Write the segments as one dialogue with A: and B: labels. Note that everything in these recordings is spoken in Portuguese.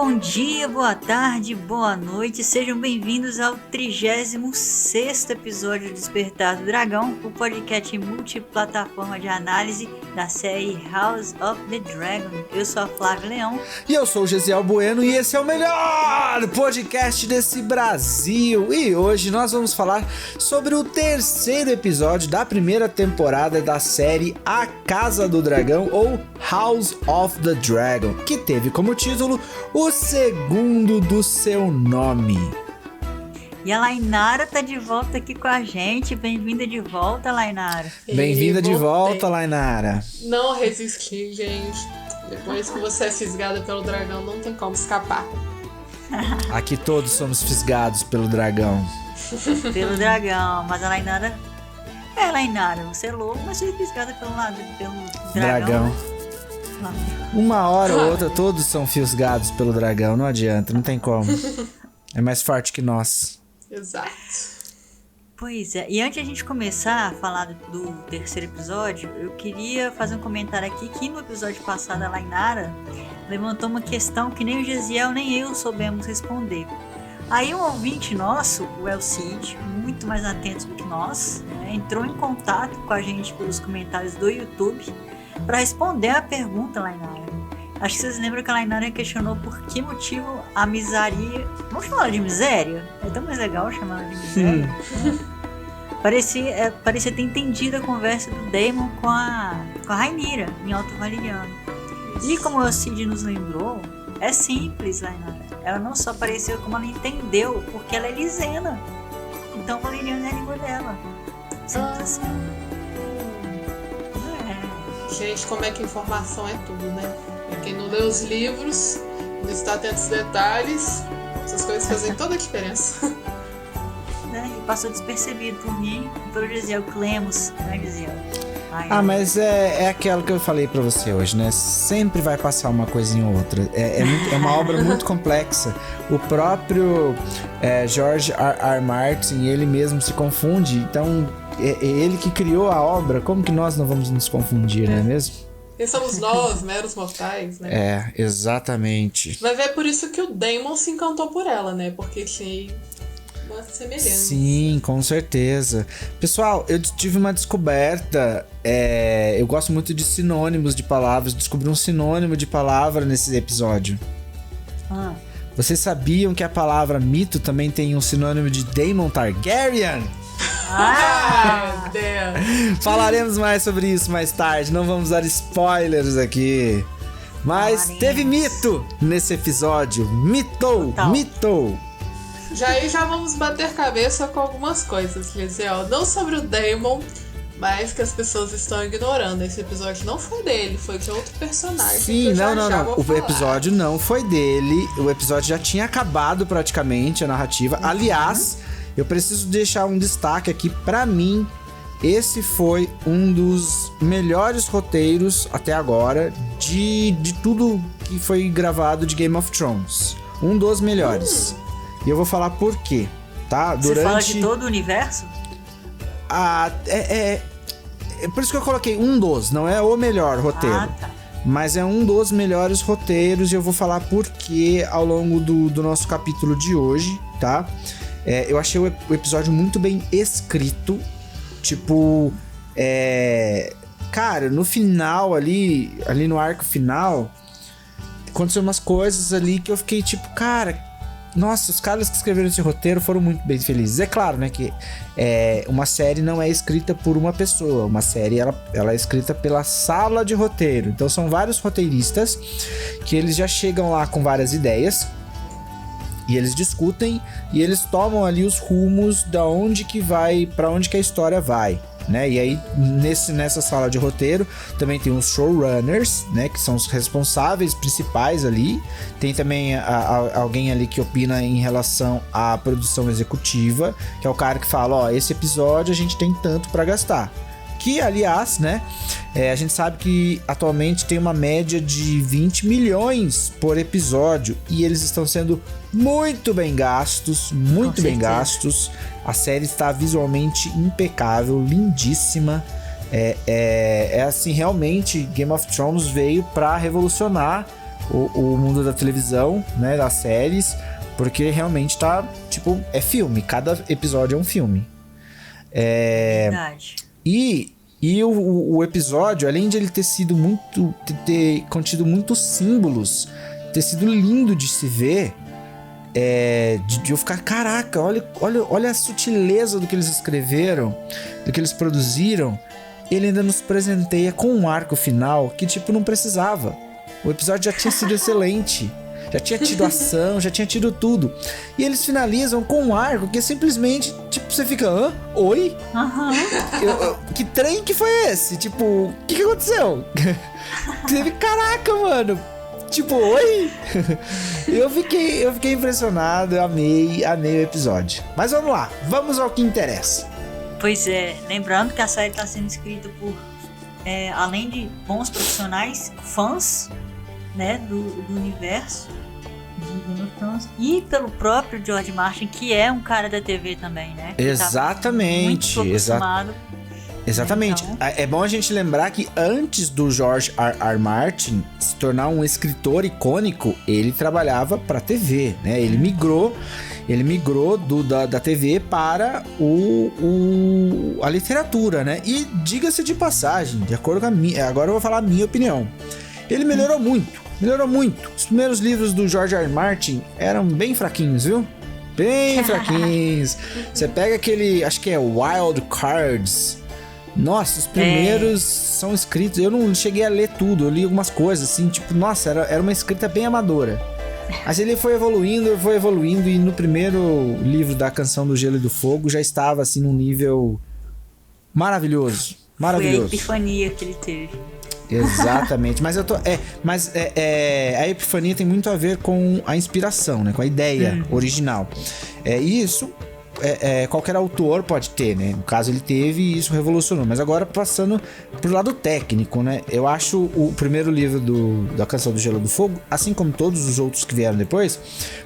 A: bom dia, boa tarde, boa noite, sejam bem-vindos ao 36º episódio do Despertar do Dragão, o podcast multiplataforma de análise da série House of the Dragon. Eu sou a Flávia Leão.
B: E eu sou o Gesiel Bueno e esse é o melhor podcast desse Brasil. E hoje nós vamos falar sobre o 3º episódio da primeira temporada da série A Casa do Dragão, ou House of the Dragon, que teve como título o segundo do seu nome.
A: E a Lainara tá de volta aqui com a gente. Bem-vinda de volta, Lainara.
B: Bem-vinda de volta, Lainara.
C: Não resisti, gente. Depois que você é fisgada pelo dragão, não tem como escapar.
B: Aqui todos somos fisgados pelo dragão.
A: Pelo dragão, mas a Lainara... Lainara, você é louco, mas você é fisgada pelo dragão.
B: Uma hora ou outra todos são fisgados pelo dragão, não adianta, não tem como. É mais forte que nós.
C: Exato.
A: Pois é, e antes de a gente começar a falar do 3º episódio, eu queria fazer um comentário aqui que no episódio passado a Lainara levantou uma questão que nem o Gesiel nem eu soubemos responder. Aí um ouvinte nosso, o Elcid, muito mais atento do que nós, entrou em contato com a gente pelos comentários do YouTube para responder a pergunta, Lainara. Acho que vocês lembram que a Lainara questionou por que motivo a misaria... Vamos chamar ela de miséria? É tão mais legal chamar ela de miséria. Parecia ter entendido a conversa do Daemon com a Rhaenyra em Alto Valyriano. E como o Elcid nos lembrou, é simples, Lainara. Ela não só pareceu como ela entendeu, porque ela é lisena. Então Valyriano é a língua dela. Simples assim.
C: Gente, como é que informação é tudo, né? Quem não lê os livros, não está atento aos detalhes, essas coisas fazem toda a diferença.
A: E passou despercebido por mim e pelo Gesiel que lemos, né, Gesiel?
B: Mas é aquilo que eu falei pra você hoje, né? Sempre vai passar uma coisinha ou outra. É uma obra muito complexa. O próprio George R. Martin, ele mesmo se confunde. Então, é ele que criou a obra. Como que nós não vamos nos confundir, não é mesmo?
C: E somos nós, meros mortais, né?
B: Exatamente.
C: Vai ver por isso que o Daemon se encantou por ela, né? Porque tinha uma semelhança.
B: Sim, com certeza. Pessoal, eu tive uma descoberta. Eu gosto muito de sinônimos de palavras. Descobri um sinônimo de palavra nesse episódio. Vocês sabiam que a palavra mito também tem um sinônimo de Daemon Targaryen?
C: Meu Deus.
B: Falaremos mais sobre isso mais tarde. Não vamos dar spoilers aqui. Mas teve mito nesse episódio. Mitou.
C: Já vamos bater cabeça com algumas coisas, Gesiel. Não sobre o Daemon, mas que as pessoas estão ignorando. Esse episódio não foi dele, foi de outro personagem.
B: Sim, não. O episódio não foi dele. O episódio já tinha acabado praticamente, a narrativa. Aliás, eu preciso deixar um destaque aqui. Pra mim, esse foi um dos melhores roteiros até agora de tudo que foi gravado de Game of Thrones. Um dos melhores. E eu vou falar por quê, tá?
A: Você fala de todo o universo?
B: É por isso que eu coloquei um dos, não é o melhor roteiro.
A: Tá.
B: Mas é um dos melhores roteiros e eu vou falar por quê ao longo do nosso capítulo de hoje, tá? Eu achei o episódio muito bem escrito. Tipo, cara, no final ali no arco final, aconteceram umas coisas ali que eu fiquei tipo, cara... Nossa, os caras que escreveram esse roteiro foram muito bem felizes. É claro, né, que uma série não é escrita por uma pessoa. Uma série, ela é escrita pela sala de roteiro. Então são vários roteiristas que eles já chegam lá com várias ideias. E eles discutem e eles tomam ali os rumos da onde que vai, para onde que a história vai, né? E aí nessa sala de roteiro também tem os showrunners, né, que são os responsáveis principais ali. Tem também alguém ali que opina em relação à produção executiva, que é o cara que fala, esse episódio a gente tem tanto para gastar. Que, aliás, né, a gente sabe que atualmente tem uma média de 20 milhões por episódio e eles estão sendo muito bem gastos, muito bem gastos. A série está visualmente impecável, lindíssima. Assim, realmente Game of Thrones veio para revolucionar o mundo da televisão, né, das séries, porque realmente tá, tipo, é filme, cada episódio é um filme.
A: Verdade.
B: E o episódio, além de ele ter sido muito, ter contido muitos símbolos, ter sido lindo de se ver, de eu ficar, caraca, olha a sutileza do que eles escreveram, do que eles produziram. Ele ainda nos presenteia com um arco final que, tipo, não precisava. O episódio já tinha sido excelente. Já tinha tido ação, já tinha tido tudo. E eles finalizam com um arco que é simplesmente, tipo, você fica, hã? Oi? Que trem que foi esse? Tipo, o que aconteceu? Caraca, mano. Tipo, oi? Eu fiquei impressionado, eu amei o episódio. Mas vamos lá, vamos ao que interessa.
A: Pois é, lembrando que a série está sendo escrita por, além de bons profissionais, fãs, né, do universo e pelo próprio George Martin, que é um cara da TV também, né?
B: Exatamente.
A: Tá muito acostumado.
B: Exatamente. Então... É bom a gente lembrar que antes do George R. Martin se tornar um escritor icônico, ele trabalhava para TV, né? Ele migrou da TV para a literatura, né? E diga-se de passagem, de acordo com agora eu vou falar a minha opinião. Ele melhorou muito. Os primeiros livros do George R. Martin eram bem fraquinhos, viu? Bem fraquinhos. Você pega aquele, acho que é Wild Cards. Nossa, os primeiros são escritos... Eu não cheguei a ler tudo, eu li algumas coisas, assim, tipo... Nossa, era uma escrita bem amadora. Mas ele foi evoluindo, e no primeiro livro da Canção do Gelo e do Fogo já estava, assim, num nível maravilhoso.
A: Foi a epifania que ele teve.
B: Exatamente, mas a epifania tem muito a ver com a inspiração, né? Com a ideia original. E isso qualquer autor pode ter, né? No caso ele teve e isso revolucionou. Mas agora passando pro lado técnico, né? Eu acho o primeiro livro da Canção do Gelo e do Fogo, assim como todos os outros que vieram depois,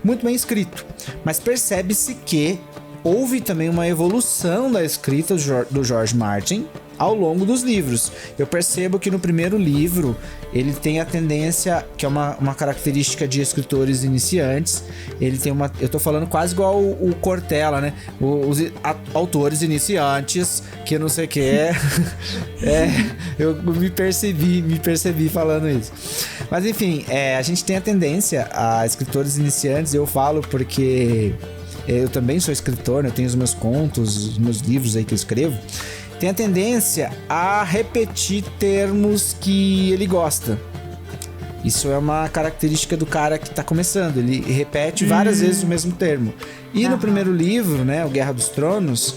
B: muito bem escrito. Mas percebe-se que houve também uma evolução da escrita do George Martin ao longo dos livros. Eu percebo que no primeiro livro ele tem a tendência, que é uma característica de escritores iniciantes, ele tem eu tô falando quase igual o Cortella, né? Os autores iniciantes, que não sei o que eu me percebi falando isso. Mas enfim, a gente tem a tendência a escritores iniciantes, eu falo porque eu também sou escritor, né? Eu tenho os meus contos, os meus livros aí que eu escrevo. Tem a tendência a repetir termos que ele gosta. Isso é uma característica do cara que tá começando. Ele repete várias vezes o mesmo termo. E no primeiro livro, né, o Guerra dos Tronos,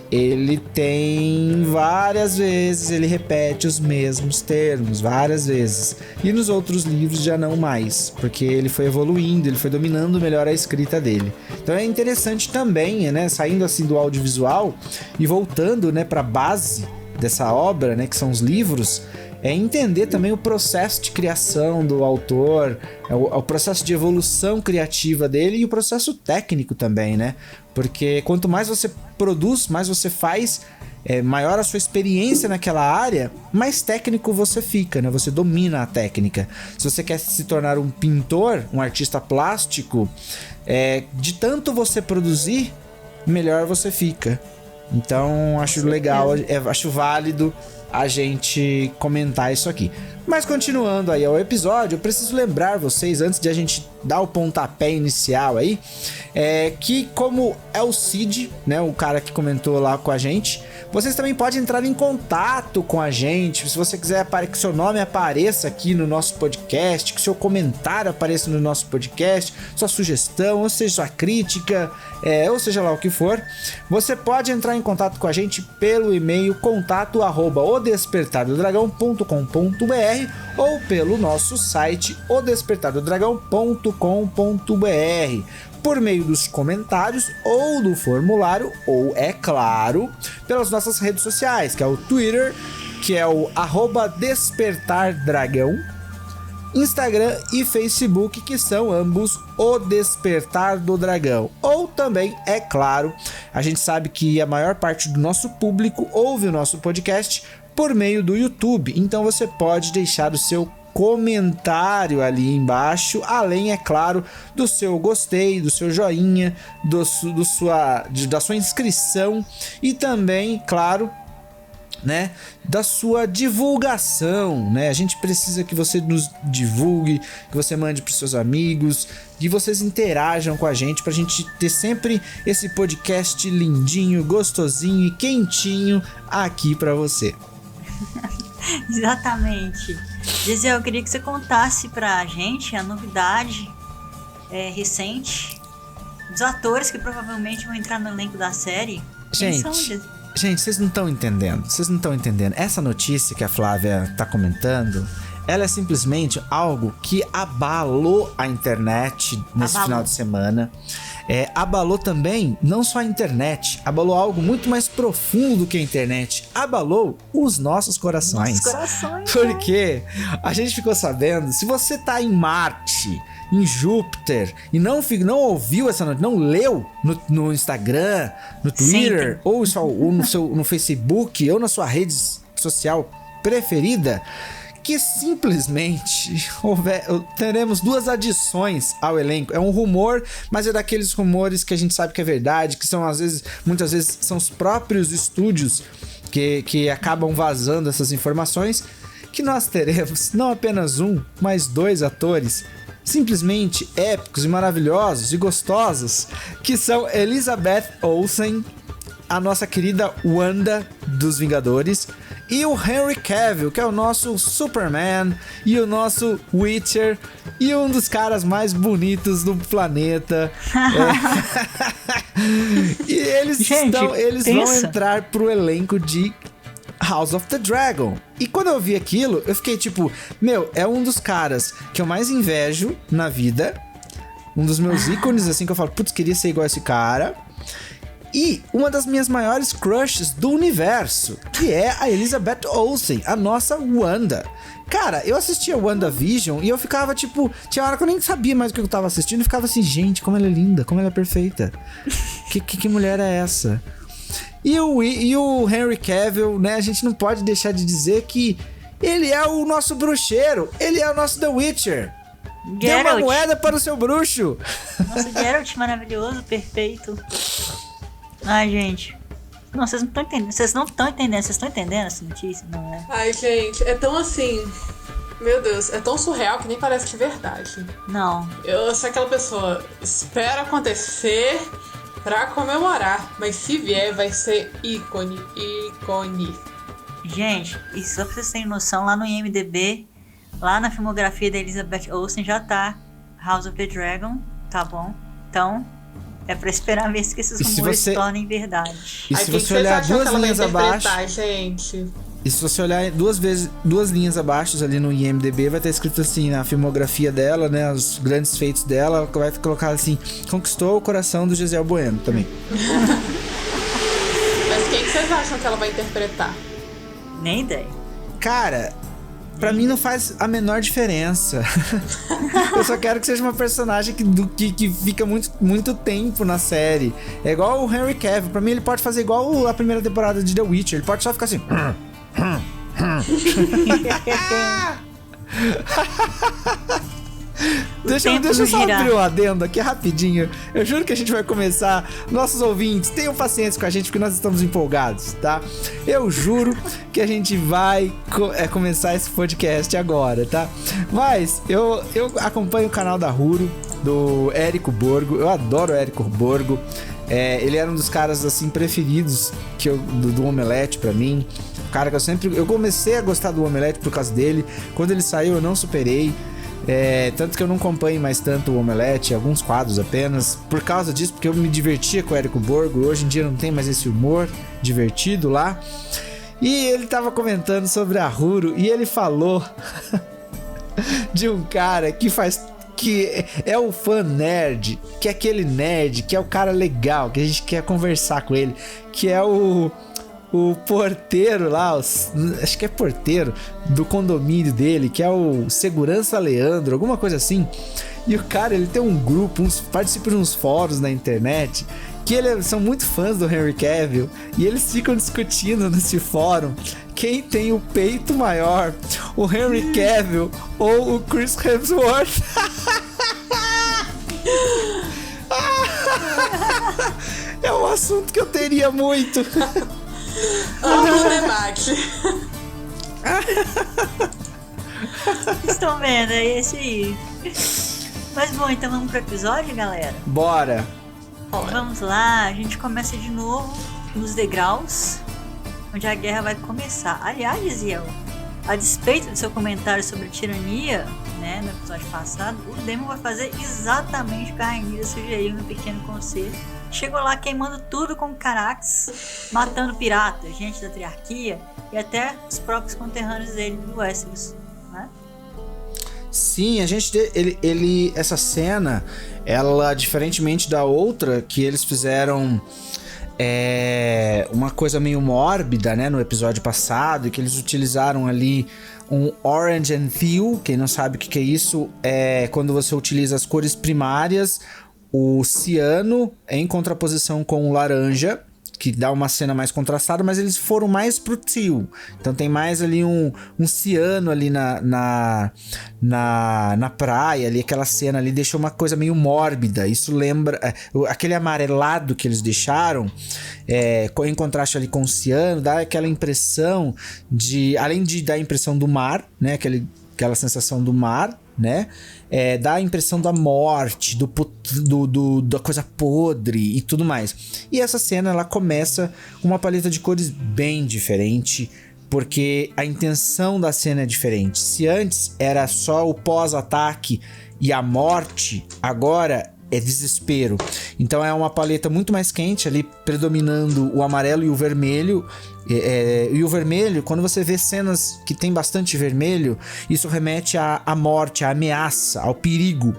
B: ele tem várias vezes, ele repete os mesmos termos, várias vezes. E nos outros livros já não mais, porque ele foi evoluindo, ele foi dominando melhor a escrita dele. Então é interessante também, né, saindo assim do audiovisual e voltando, né, para a base dessa obra, né, que são os livros, entender também o processo de criação do autor, o processo de evolução criativa dele e o processo técnico também, né? Porque quanto mais você produz, mais você faz, maior a sua experiência naquela área, mais técnico você fica, né? Você domina a técnica. Se você quer se tornar um pintor, um artista plástico, de tanto você produzir, melhor você fica. Então, acho legal, acho válido a gente comentar isso aqui. Mas continuando aí ao episódio, eu preciso lembrar vocês, antes de a gente dar o pontapé inicial aí, que como é o Cid, né, o cara que comentou lá com a gente, vocês também podem entrar em contato com a gente. Se você quiser que seu nome apareça aqui no nosso podcast, que seu comentário apareça no nosso podcast, sua sugestão, ou seja, sua crítica, ou seja lá o que for, você pode entrar em contato com a gente pelo e-mail contato@odespertardodragão.com.br ou pelo nosso site odespertardodragão.com.br, por meio dos comentários ou do formulário, ou, é claro, pelas nossas redes sociais, que é o Twitter, que é o @despertardragão, Instagram e Facebook, que são ambos o Despertar do Dragão. Ou também, é claro, a gente sabe que a maior parte do nosso público ouve o nosso podcast por meio do YouTube, então você pode deixar o seu comentário ali embaixo, além, é claro, do seu gostei, do seu joinha, da sua inscrição e também, claro, né, da sua divulgação, né? A gente precisa que você nos divulgue, que você mande para seus amigos, que vocês interajam com a gente pra gente ter sempre esse podcast lindinho, gostosinho e quentinho aqui para você.
A: Exatamente. Gisele, eu queria que você contasse pra gente a novidade recente dos atores que provavelmente vão entrar no elenco da série.
B: Gente, vocês não estão entendendo. Essa notícia que a Flávia tá comentando, ela é simplesmente algo que abalou a internet nesse final de semana. Abalou também, não só a internet, abalou algo muito mais profundo que a internet. Abalou os nossos corações. Porque a gente ficou sabendo, se você tá em Marte, em Júpiter, e não ouviu essa notícia, não leu no Instagram, no Twitter, ou no Facebook, ou na sua rede social preferida, que simplesmente teremos 2 adições ao elenco. É um rumor, mas é daqueles rumores que a gente sabe que é verdade, que são muitas vezes são os próprios estúdios que acabam vazando essas informações, que nós teremos não apenas mas 2 atores simplesmente épicos e maravilhosos e gostosos, que são Elizabeth Olsen, a nossa querida Wanda dos Vingadores, e o Henry Cavill, que é o nosso Superman e o nosso Witcher e um dos caras mais bonitos do planeta. E eles vão entrar pro elenco de House of the Dragon. E quando eu vi aquilo, eu fiquei tipo, é um dos caras que eu mais invejo na vida, um dos meus ícones, assim, que eu falo, putz, queria ser igual a esse cara. E uma das minhas maiores crushes do universo, que é a Elizabeth Olsen, a nossa Wanda. Cara, eu assistia WandaVision e eu ficava tipo, tinha hora que eu nem sabia mais o que eu tava assistindo, e ficava assim, gente, como ela é linda, como ela é perfeita. Que mulher é essa? E o Henry Cavill, né, a gente não pode deixar de dizer que ele é o nosso bruxeiro, ele é o nosso The Witcher. Dê uma moeda para o seu bruxo.
A: Nosso Geralt maravilhoso, perfeito. Ai, gente. Não, vocês não estão entendendo. Vocês estão entendendo essa notícia? Não é?
C: Ai, gente, é tão assim... Meu Deus, é tão surreal que nem parece que é verdade.
A: Não.
C: Eu sou aquela pessoa, espero acontecer pra comemorar, mas se vier vai ser ícone.
A: Gente, e só pra vocês terem noção, lá no IMDb, lá na filmografia da Elizabeth Olsen já tá House of the Dragon, tá bom? Então, é pra esperar ver se esses rumores se tornem verdade.
B: E se você olhar 2 linhas abaixo,
C: gente?
B: E se você olhar 2 linhas abaixo ali no IMDb, vai estar escrito assim, na filmografia dela, né, os grandes feitos dela, vai colocar assim, conquistou o coração do Gisele Bueno também.
C: Mas quem que vocês acham que ela vai interpretar?
A: Nem ideia.
B: Cara, pra mim não faz a menor diferença. Eu só quero que seja uma personagem que fica muito tempo na série. É igual o Henry Cavill. Pra mim ele pode fazer igual a primeira temporada de The Witcher. Ele pode só ficar assim... Deixa eu só abrir um adendo aqui rapidinho. Eu juro que a gente vai começar. Nossos ouvintes, tenham paciência com a gente, porque nós estamos empolgados, tá? Eu juro que a gente vai começar esse podcast agora, tá? Mas eu acompanho o canal da Huro, do Érico Borgo. Eu adoro o Érico Borgo. Ele era um dos caras assim preferidos do Omelete pra mim. O cara que eu comecei a gostar do Omelete por causa dele. Quando ele saiu eu não superei. Tanto que eu não acompanho mais tanto o Omelete, alguns quadros apenas, por causa disso, porque eu me divertia com o Érico Borgo. Hoje em dia não tem mais esse humor divertido lá. E ele tava comentando sobre a Huro e ele falou de um cara que é o fã nerd, que é aquele nerd, que é o cara legal, que a gente quer conversar com ele, que é o porteiro lá, acho que é porteiro do condomínio dele, que é o Segurança Leandro, alguma coisa assim. E o cara, ele tem um grupo, participa de uns fóruns na internet, que são muito fãs do Henry Cavill, e eles ficam discutindo nesse fórum quem tem o peito maior, o Henry Cavill ou o Chris Hemsworth. É um assunto que eu teria muito.
C: Amplo debate.
A: Estão vendo? É esse aí. Mas bom, então vamos pro episódio, galera?
B: Bora.
A: Vamos lá, a gente começa de novo nos degraus, onde a guerra vai começar. Aliás, Ziel, a despeito do seu comentário sobre tirania, né, no episódio passado, o Daemon vai fazer exatamente o que a Rhaenyra sugeriu no Pequeno Conselho. Chegou lá queimando tudo com Carax, matando piratas, gente da Triarquia e até os próprios conterrâneos dele do Westeros, né?
B: Sim, a gente essa cena, ela, diferentemente da outra que eles fizeram uma coisa meio mórbida, né, no episódio passado, e que eles utilizaram ali um Orange and Teal. Quem não sabe o que é isso, é quando você utiliza as cores primárias, o ciano em contraposição com o laranja, que dá uma cena mais contrastada, mas eles foram mais pro teal. Então tem mais ali um ciano ali na praia, ali, aquela cena ali deixou uma coisa meio mórbida. Isso lembra aquele amarelado que eles deixaram, em contraste ali com o ciano, dá aquela impressão de, além de dar a impressão do mar, né, aquela sensação do mar, né? Dá a impressão da morte, da coisa podre e tudo mais. E essa cena, ela começa com uma paleta de cores bem diferente, porque a intenção da cena é diferente. Se antes era só o pós-ataque e a morte, agora é desespero. Então é uma paleta muito mais quente ali, predominando o amarelo e o vermelho. E o vermelho, quando você vê cenas que tem bastante vermelho, isso remete à morte, à ameaça, ao perigo.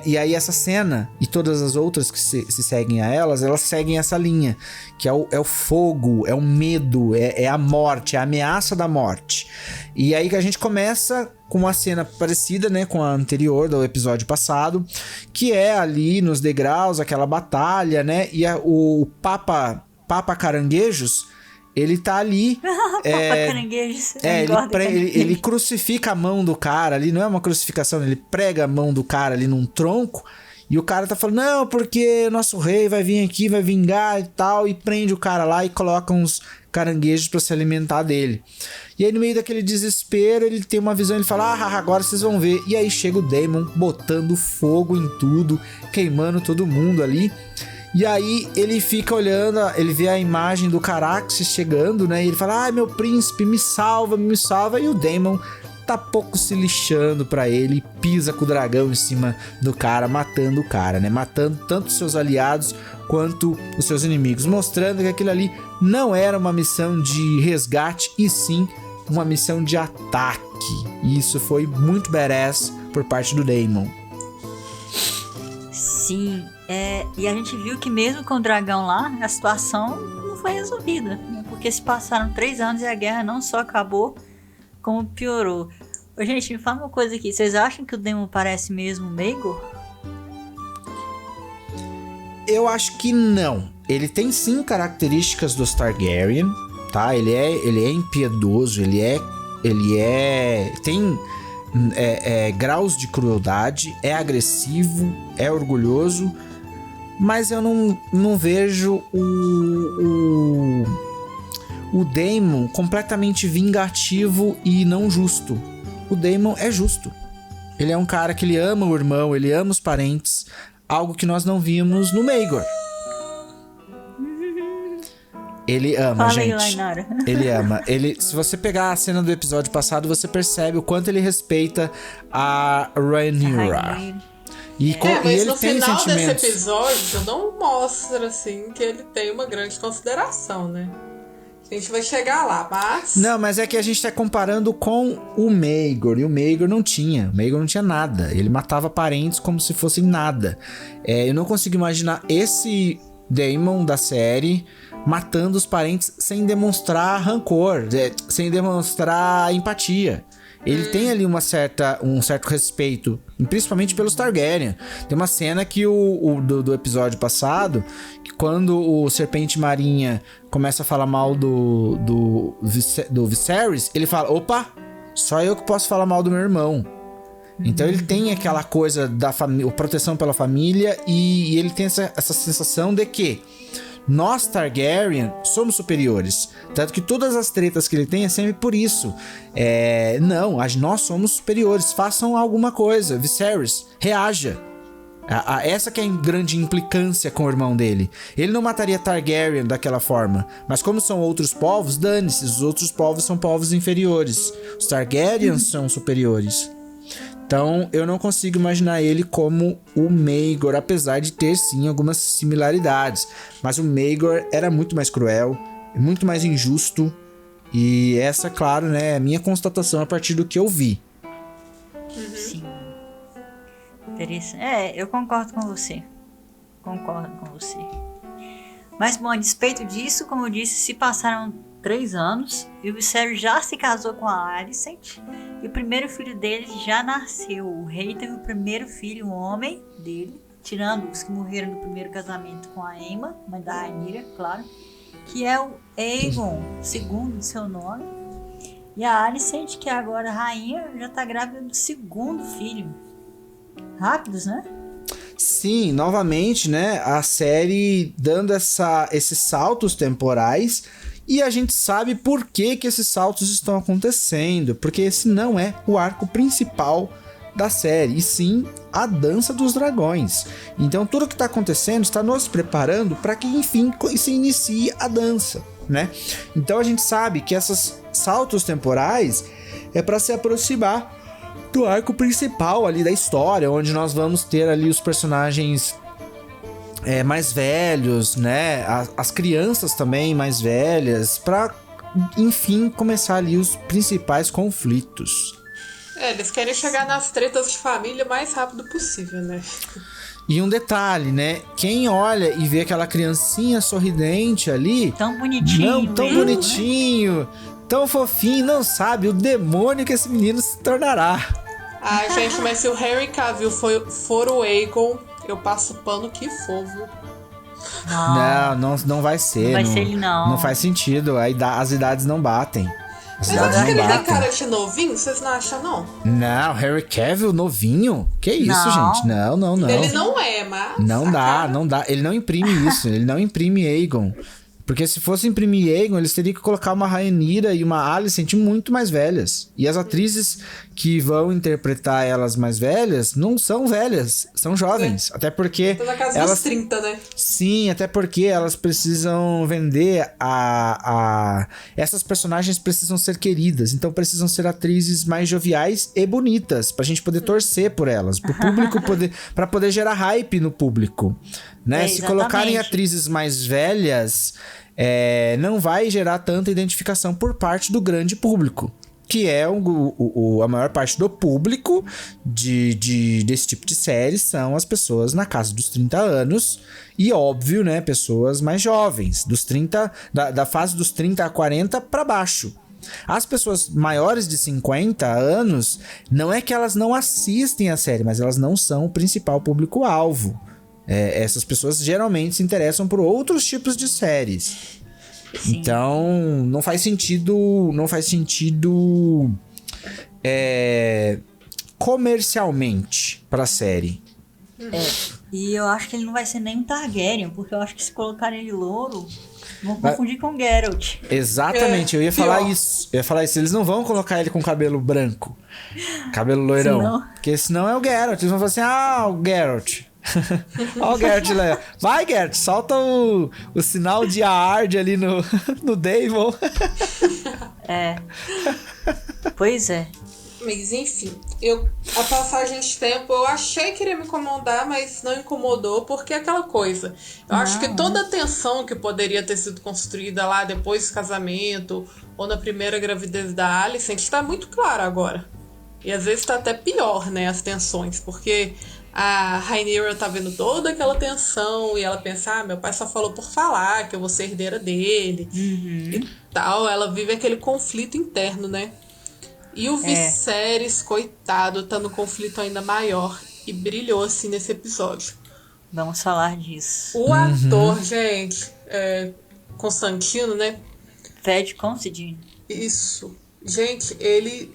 B: E aí essa cena e todas as outras que se seguem a elas seguem essa linha, que é o fogo, é o medo, é a morte, é a ameaça da morte. E aí que a gente começa com uma cena parecida, né, com a anterior, do episódio passado, que é ali nos degraus, aquela batalha, né, e o Papa Caranguejos, ele tá ali. Ele crucifica a mão do cara ali, não é uma crucificação, ele prega a mão do cara ali num tronco, e o cara tá falando, não, porque nosso rei vai vir aqui, vai vingar e tal, e prende o cara lá e coloca uns caranguejos pra se alimentar dele. E aí no meio daquele desespero, ele tem uma visão, ele fala, agora vocês vão ver. E aí chega o Daemon botando fogo em tudo, queimando todo mundo ali. E aí ele fica olhando, ele vê a imagem do Carax chegando, né? E ele fala, meu príncipe, me salva, me salva. E o Daemon tá pouco se lixando pra ele, pisa com o dragão em cima do cara, matando o cara, né? Matando tanto os seus aliados quanto os seus inimigos, mostrando que aquilo ali não era uma missão de resgate, e sim uma missão de ataque. E isso foi muito badass por parte do Daemon.
A: Sim, e a gente viu que mesmo com o dragão lá, a situação não foi resolvida, né? Porque se passaram 3 anos e a guerra não só acabou, como piorou. Ô, gente, me fala uma coisa aqui, vocês acham que o Daemon parece mesmo o Maegor?
B: Eu acho que não. Ele tem sim características dos Targaryen, tá? Ele é impiedoso, tem graus de crueldade, é agressivo, é orgulhoso, mas eu não vejo o Daemon completamente vingativo e não justo. O Daemon é justo. Ele é um cara que ele ama o irmão, ele ama os parentes, algo que nós não vimos no Maegor. Ele ama,
A: Fala aí,
B: gente.
A: Lainara.
B: Ele ama. Se você pegar a cena do episódio passado, você percebe o quanto ele respeita a Rhaenyra.
C: Mas
B: ele
C: no
B: tem
C: final
B: sentimentos.
C: desse episódio não mostra, assim, que ele tem uma grande consideração, né? A gente vai chegar lá, mas...
B: Não, mas é que a gente tá comparando com o Maegor, e o Maegor não tinha. O Maegor não tinha nada. Ele matava parentes como se fossem nada. Eu não consigo imaginar esse Daemon da série matando os parentes sem demonstrar rancor, sem demonstrar empatia. Ele tem ali um certo respeito principalmente pelos Targaryen. Tem uma cena que do episódio passado, que quando o Serpente Marinha começa a falar mal do Viserys, ele fala, opa, só eu que posso falar mal do meu irmão. Então ele tem aquela coisa da família, proteção pela família, e ele tem essa sensação de que nós, Targaryen, somos superiores. Tanto que todas as tretas que ele tem é sempre por isso. Não, nós somos superiores. Façam alguma coisa. Viserys, reaja. Essa que é a grande implicância com o irmão dele. Ele não mataria Targaryen daquela forma. Mas como são outros povos, dane-se. Os outros povos são povos inferiores. Os Targaryens são superiores. Então, eu não consigo imaginar ele como o Maegor, apesar de ter, sim, algumas similaridades. Mas o Maegor era muito mais cruel, muito mais injusto. E essa, claro, né, é a minha constatação a partir do que eu vi.
A: Sim. Interessante. Eu concordo com você. Mas, bom, a despeito disso, como eu disse, se passaram 3 anos e o Viserys já se casou com a Alicent e o primeiro filho dele já nasceu. O rei teve o primeiro filho, um homem dele, tirando os que morreram no primeiro casamento com a Aemma, mãe da Rhaenyra, claro, que é o Aegon, segundo de seu nome. E a Alicent, que é agora rainha, já tá grávida do segundo filho. Rápidos, né?
B: Sim, novamente, né, a série dando esses saltos temporais. E a gente sabe por que esses saltos estão acontecendo, porque esse não é o arco principal da série, e sim a Dança dos Dragões. Então tudo que está acontecendo está nos preparando para que, enfim, se inicie a dança, né? Então a gente sabe que esses saltos temporais é para se aproximar do arco principal ali da história, onde nós vamos ter ali os personagens mais velhos, né? As crianças também mais velhas, pra, enfim, começar ali os principais conflitos.
C: Eles querem chegar nas tretas de família o mais rápido possível, né?
B: E um detalhe, né? Quem olha e vê aquela criancinha sorridente ali...
A: Tão bonitinho.
B: Não, tão
A: mesmo,
B: bonitinho, né? Tão fofinho, não sabe o demônio que esse menino se tornará.
C: Ai, gente, mas se o Henry Cavill for o Aegon, eu passo pano que for, viu?
B: Não vai ser.
A: Não vai ser ele, não.
B: Não faz sentido. As idades não batem.
C: Mas eu acho que ele tem cara de novinho, vocês não acham, não?
B: Não, Henry Cavill novinho? Que isso,
A: Não.
B: gente? Não.
C: Ele não é, mas...
B: Não dá. Ele não imprime isso. Ele não imprime Aegon. Porque se fosse imprimir Aegon, eles teriam que colocar uma Rhaenyra e uma Alicent muito mais velhas. E as atrizes que vão interpretar elas mais velhas não são velhas, são jovens. Até porque...
C: Tá na casa dos 30, né?
B: Sim, até porque elas precisam vender essas personagens precisam ser queridas. Então precisam ser atrizes mais joviais e bonitas. Pra gente poder torcer por elas. Pro público poder... Pra poder gerar hype no público. Né? Se colocarem atrizes mais velhas... não vai gerar tanta identificação por parte do grande público, que é a maior parte do público desse tipo de série são as pessoas na casa dos 30 anos e, óbvio, né, pessoas mais jovens, dos 30, da fase dos 30 a 40 para baixo. As pessoas maiores de 50 anos, não é que elas não assistem a série, mas elas não são o principal público-alvo. Essas pessoas geralmente se interessam por outros tipos de séries. Sim. Então, não faz sentido comercialmente pra série.
A: E eu acho que ele não vai ser nem um Targaryen, porque eu acho que se colocarem ele louro, vão confundir com Geralt.
B: Exatamente, eu ia falar isso. Eles não vão colocar ele com cabelo branco, cabelo loirão.
A: Senão...
B: Porque senão é o Geralt. Eles vão falar assim, o Geralt. Ó o Geralt lá. Vai, Geralt, solta o sinal de Aard ali no Daemon.
A: Pois é.
C: Mas enfim, a passagem de tempo eu achei que iria me incomodar, mas não incomodou, porque é aquela coisa. Eu acho que toda a tensão que poderia ter sido construída lá depois do casamento, ou na primeira gravidez da Alicent, está muito clara agora. E às vezes está até pior, né, as tensões, porque a Rhaenyra tá vendo toda aquela tensão e ela pensa, meu pai só falou por falar que eu vou ser herdeira dele e tal. Ela vive aquele conflito interno, né? E o Viserys, coitado, tá no conflito ainda maior. E brilhou assim nesse episódio.
A: Vamos falar disso.
C: O ator, gente, Constantino, né?
A: Fred Considine.
C: Isso. Gente, ele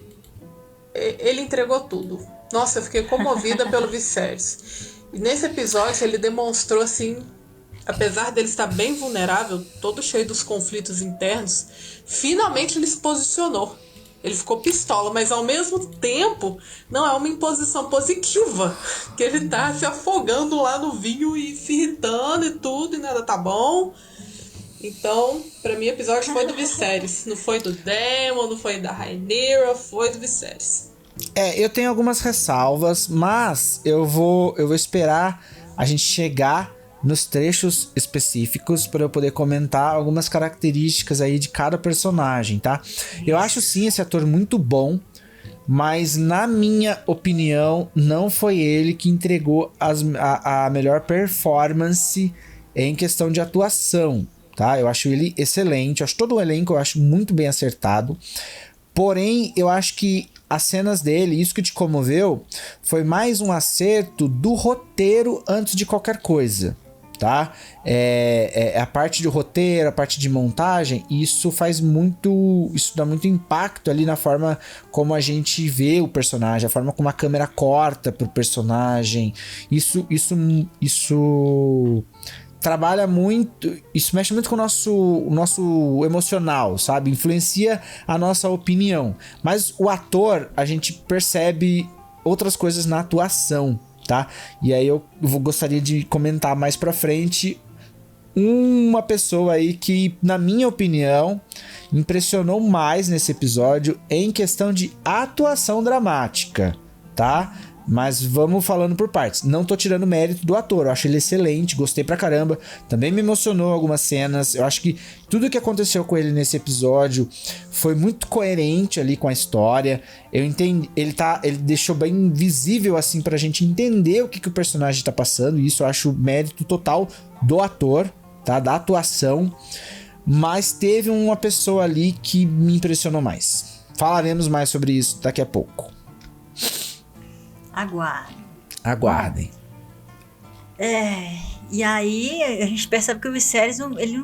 C: entregou tudo. Nossa, eu fiquei comovida pelo Viserys. E nesse episódio ele demonstrou assim, apesar dele estar bem vulnerável, todo cheio dos conflitos internos, finalmente ele se posicionou. Ele ficou pistola, mas ao mesmo tempo não é uma imposição positiva, que ele tá se afogando lá no vinho e se irritando e tudo, e nada tá bom. Então, pra mim o episódio foi do Viserys, não foi do Daemon, não foi da Rhaenyra, foi do Viserys.
B: Eu tenho algumas ressalvas, mas eu vou esperar a gente chegar nos trechos específicos para eu poder comentar algumas características aí de cada personagem, tá? Eu acho sim esse ator muito bom, mas na minha opinião não foi ele que entregou a melhor performance em questão de atuação, tá? Eu acho ele excelente, eu acho todo o elenco, eu acho muito bem acertado, porém eu acho que as cenas dele, isso que te comoveu, foi mais um acerto do roteiro antes de qualquer coisa, tá? A parte de roteiro, a parte de montagem, isso dá muito impacto ali na forma como a gente vê o personagem, a forma como a câmera corta pro personagem, isso trabalha muito, isso mexe muito com o nosso emocional, sabe? Influencia a nossa opinião. Mas o ator, a gente percebe outras coisas na atuação, tá? E aí eu gostaria de comentar mais pra frente uma pessoa aí que, na minha opinião, impressionou mais nesse episódio em questão de atuação dramática, tá? Mas vamos falando por partes. Não tô tirando mérito do ator, eu acho ele excelente, gostei pra caramba. Também me emocionou algumas cenas. Eu acho que tudo que aconteceu com ele nesse episódio foi muito coerente ali com a história. Eu entendi, ele deixou bem visível assim pra gente entender o que o personagem tá passando. E isso eu acho mérito total do ator, tá? Da atuação. Mas teve uma pessoa ali que me impressionou mais. Falaremos mais sobre isso daqui a pouco. Aguardem.
A: E aí a gente percebe que o Viserys ele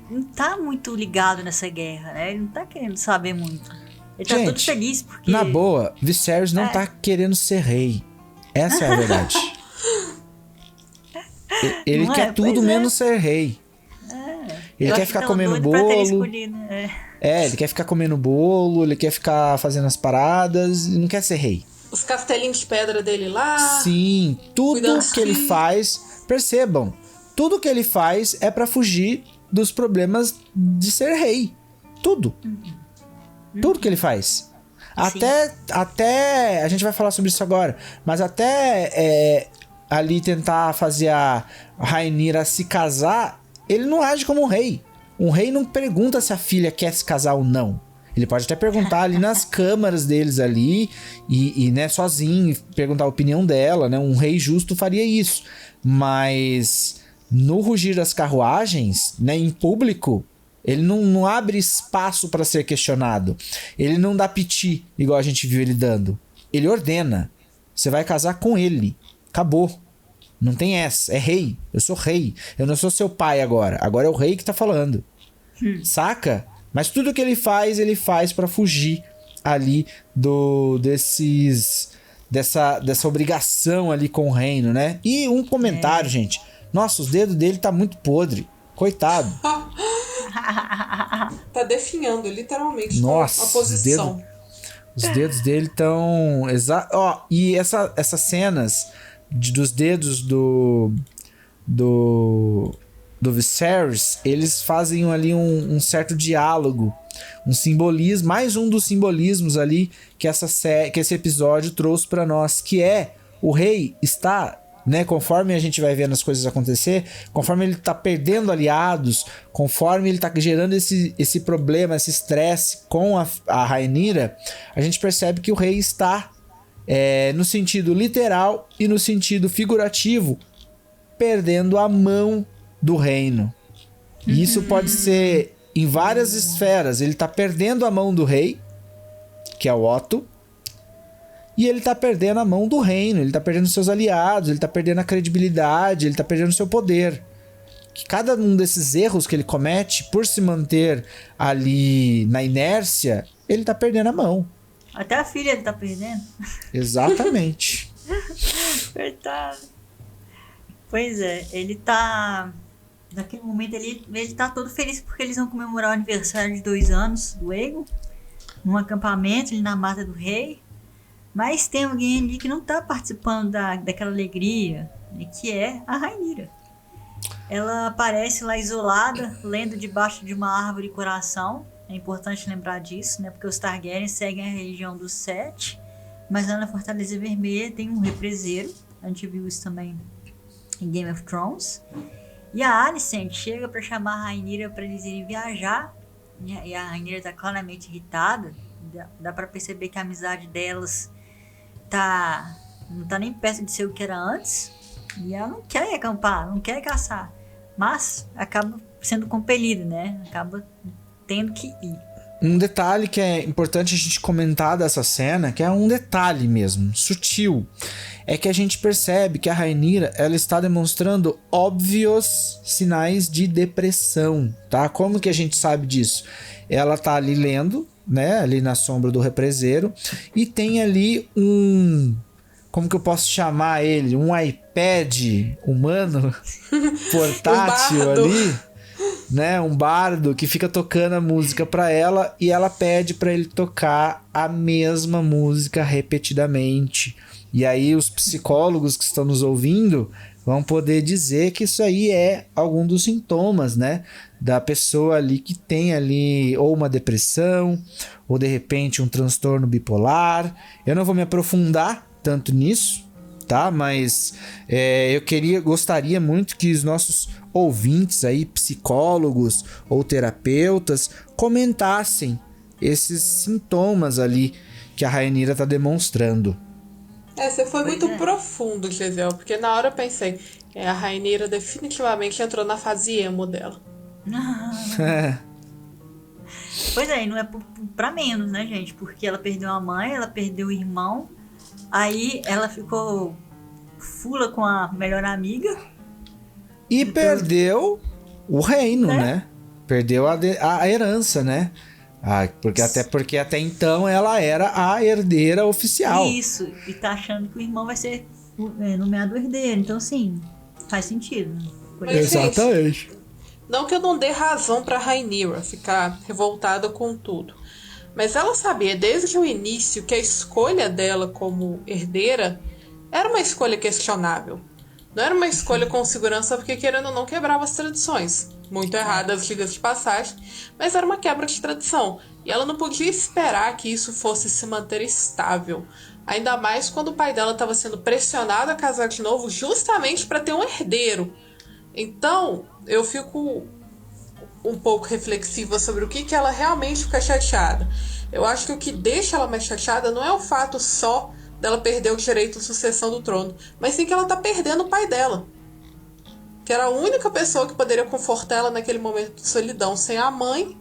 A: não tá muito ligado nessa guerra, né? Ele não tá querendo saber muito. Ele tá todo feliz porque...
B: Na boa, Viserys não tá querendo ser rei. Essa é a verdade. Ele quer tudo menos ser rei. Ele quer ficar comendo bolo. Ele quer ficar comendo bolo, ele quer ficar fazendo as paradas e não quer ser rei.
C: Os castelinhos de pedra dele lá.
B: Sim, tudo que ele faz, percebam, tudo que ele faz é pra fugir dos problemas de ser rei. Tudo. Tudo que ele faz. Até, a gente vai falar sobre isso agora, mas até ali tentar fazer a Rhaenyra se casar, ele não age como um rei. Um rei não pergunta se a filha quer se casar ou não. Ele pode até perguntar ali nas câmaras deles ali e né, sozinho, perguntar a opinião dela, né? Um rei justo faria isso. Mas no rugir das carruagens, né, em público, ele não abre espaço para ser questionado. Ele não dá piti, igual a gente viu ele dando. Ele ordena. Você vai casar com ele. Acabou. Não tem essa. É rei. Eu sou rei. Eu não sou seu pai agora. Agora é o rei que tá falando. Saca? Mas tudo que ele faz pra fugir ali dessa obrigação ali com o reino, né? E um comentário, gente. Nossa, os dedos dele tá muito podre. Coitado.
C: Tá definhando, literalmente.
B: Nossa,
C: a posição.
B: Os dedos dele estão... E essas cenas dos dedos do Viserys, eles fazem ali um certo diálogo, um simbolismo, mais um dos simbolismos ali que esse episódio trouxe pra nós, que é o rei está, né, conforme a gente vai vendo as coisas acontecer, conforme ele tá perdendo aliados, conforme ele tá gerando esse problema, esse estresse com a Rhaenyra, a gente percebe que o rei está no sentido literal e no sentido figurativo perdendo a mão do reino. E isso pode ser em várias esferas. Ele tá perdendo a mão do rei, que é o Otto. E ele tá perdendo a mão do reino, ele tá perdendo seus aliados, ele tá perdendo a credibilidade, ele tá perdendo seu poder. Que cada um desses erros que ele comete, por se manter ali na inércia, ele tá perdendo a mão.
A: Até a filha ele tá perdendo.
B: Exatamente.
A: Coitado. Pois é, ele tá... Naquele momento ele tá todo feliz porque eles vão comemorar o aniversário de 2 anos do Aegon. Num acampamento ali na Mata do Rei. Mas tem alguém ali que não tá participando daquela alegria, que é a Rhaenyra. Ela aparece lá isolada, lendo debaixo de uma árvore coração. É importante lembrar disso, né? Porque os Targaryen seguem a religião dos Sete. Mas lá na Fortaleza Vermelha tem um represeiro. A gente viu isso também em Game of Thrones. E a Alicent chega pra chamar a Rhaenyra pra eles irem viajar. E a Rhaenyra tá claramente irritada. Dá pra perceber que a amizade delas não tá nem perto de ser o que era antes. E ela não quer ir acampar, não quer caçar. Mas acaba sendo compelida, né? Acaba tendo que ir.
B: Um detalhe que é importante a gente comentar dessa cena, que é um detalhe mesmo, sutil, é que a gente percebe que a Rhaenyra, ela está demonstrando óbvios sinais de depressão, tá? Como que a gente sabe disso? Ela tá ali lendo, né? Ali na sombra do represeiro, e tem ali como que eu posso chamar ele? Um iPad humano portátil ali, né? Um bardo que fica tocando a música pra ela e ela pede pra ele tocar a mesma música repetidamente. E aí os psicólogos que estão nos ouvindo vão poder dizer que isso aí é algum dos sintomas, né? Da pessoa ali que tem ali ou uma depressão ou de repente um transtorno bipolar. Eu não vou me aprofundar tanto nisso, tá? Mas gostaria muito que os nossos ouvintes aí, psicólogos ou terapeutas, comentassem esses sintomas ali que a Rhaenyra tá demonstrando.
C: Você foi muito profundo, Gisele, porque na hora eu pensei, a Rhaenyra definitivamente entrou na fase emo dela.
A: Pois é, e não é pra menos, né, gente? Porque ela perdeu a mãe, ela perdeu o irmão, aí ela ficou fula com a melhor amiga.
B: E perdeu o reino, né? Perdeu a herança, né? Porque até então ela era a herdeira oficial.
A: Isso, e tá achando que o irmão vai ser nomeado herdeiro. Então, sim, faz sentido.
C: Mas,
B: exatamente.
C: Gente, não que eu não dê razão pra Rhaenyra ficar revoltada com tudo. Mas ela sabia desde o início que a escolha dela como herdeira era uma escolha questionável. Não era uma escolha com segurança porque, querendo ou não, quebrava as tradições. Muito erradas, diga-se de passagem, mas era uma quebra de tradição. E ela não podia esperar que isso fosse se manter estável. Ainda mais quando o pai dela estava sendo pressionado a casar de novo justamente para ter um herdeiro. Então, eu fico um pouco reflexiva sobre o que ela realmente fica chateada. Eu acho que o que deixa ela mais chateada não é o fato só dela perder o direito de sucessão do trono, mas sim que ela tá perdendo o pai dela, que era a única pessoa que poderia confortar ela naquele momento de solidão, sem a mãe,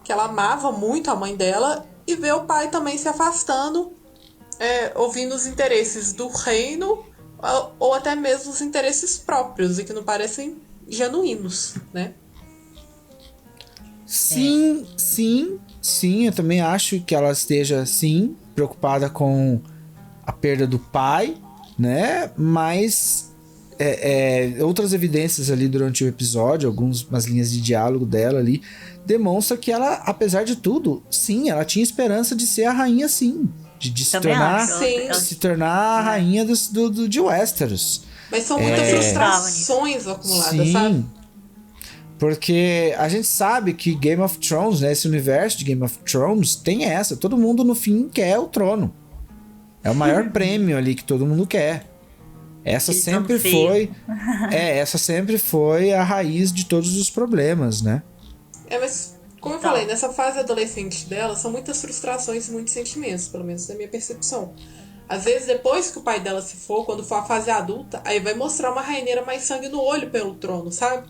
C: que ela amava muito a mãe dela, e ver o pai também se afastando, ouvindo os interesses do reino, ou até mesmo os interesses próprios, e que não parecem genuínos, né?
B: Sim, eu também acho que ela esteja, sim, preocupada com a perda do pai, né? Mas outras evidências ali durante o episódio, algumas linhas de diálogo dela ali, demonstra que ela, apesar de tudo, sim, ela tinha esperança de ser a rainha, sim. De se tornar a rainha de Westeros.
C: Mas são muitas frustrações acumuladas,
B: sim,
C: sabe?
B: Porque a gente sabe que Game of Thrones, né, esse universo de Game of Thrones, tem todo mundo no fim quer o trono. É o maior prêmio ali que todo mundo quer. Essa sempre foi a raiz de todos os problemas, né?
C: Mas como eu falei, nessa fase adolescente dela, são muitas frustrações e muitos sentimentos, pelo menos na minha percepção. Às vezes, depois que o pai dela se for, quando for a fase adulta, aí vai mostrar uma Rhaenyra mais sangue no olho pelo trono, sabe?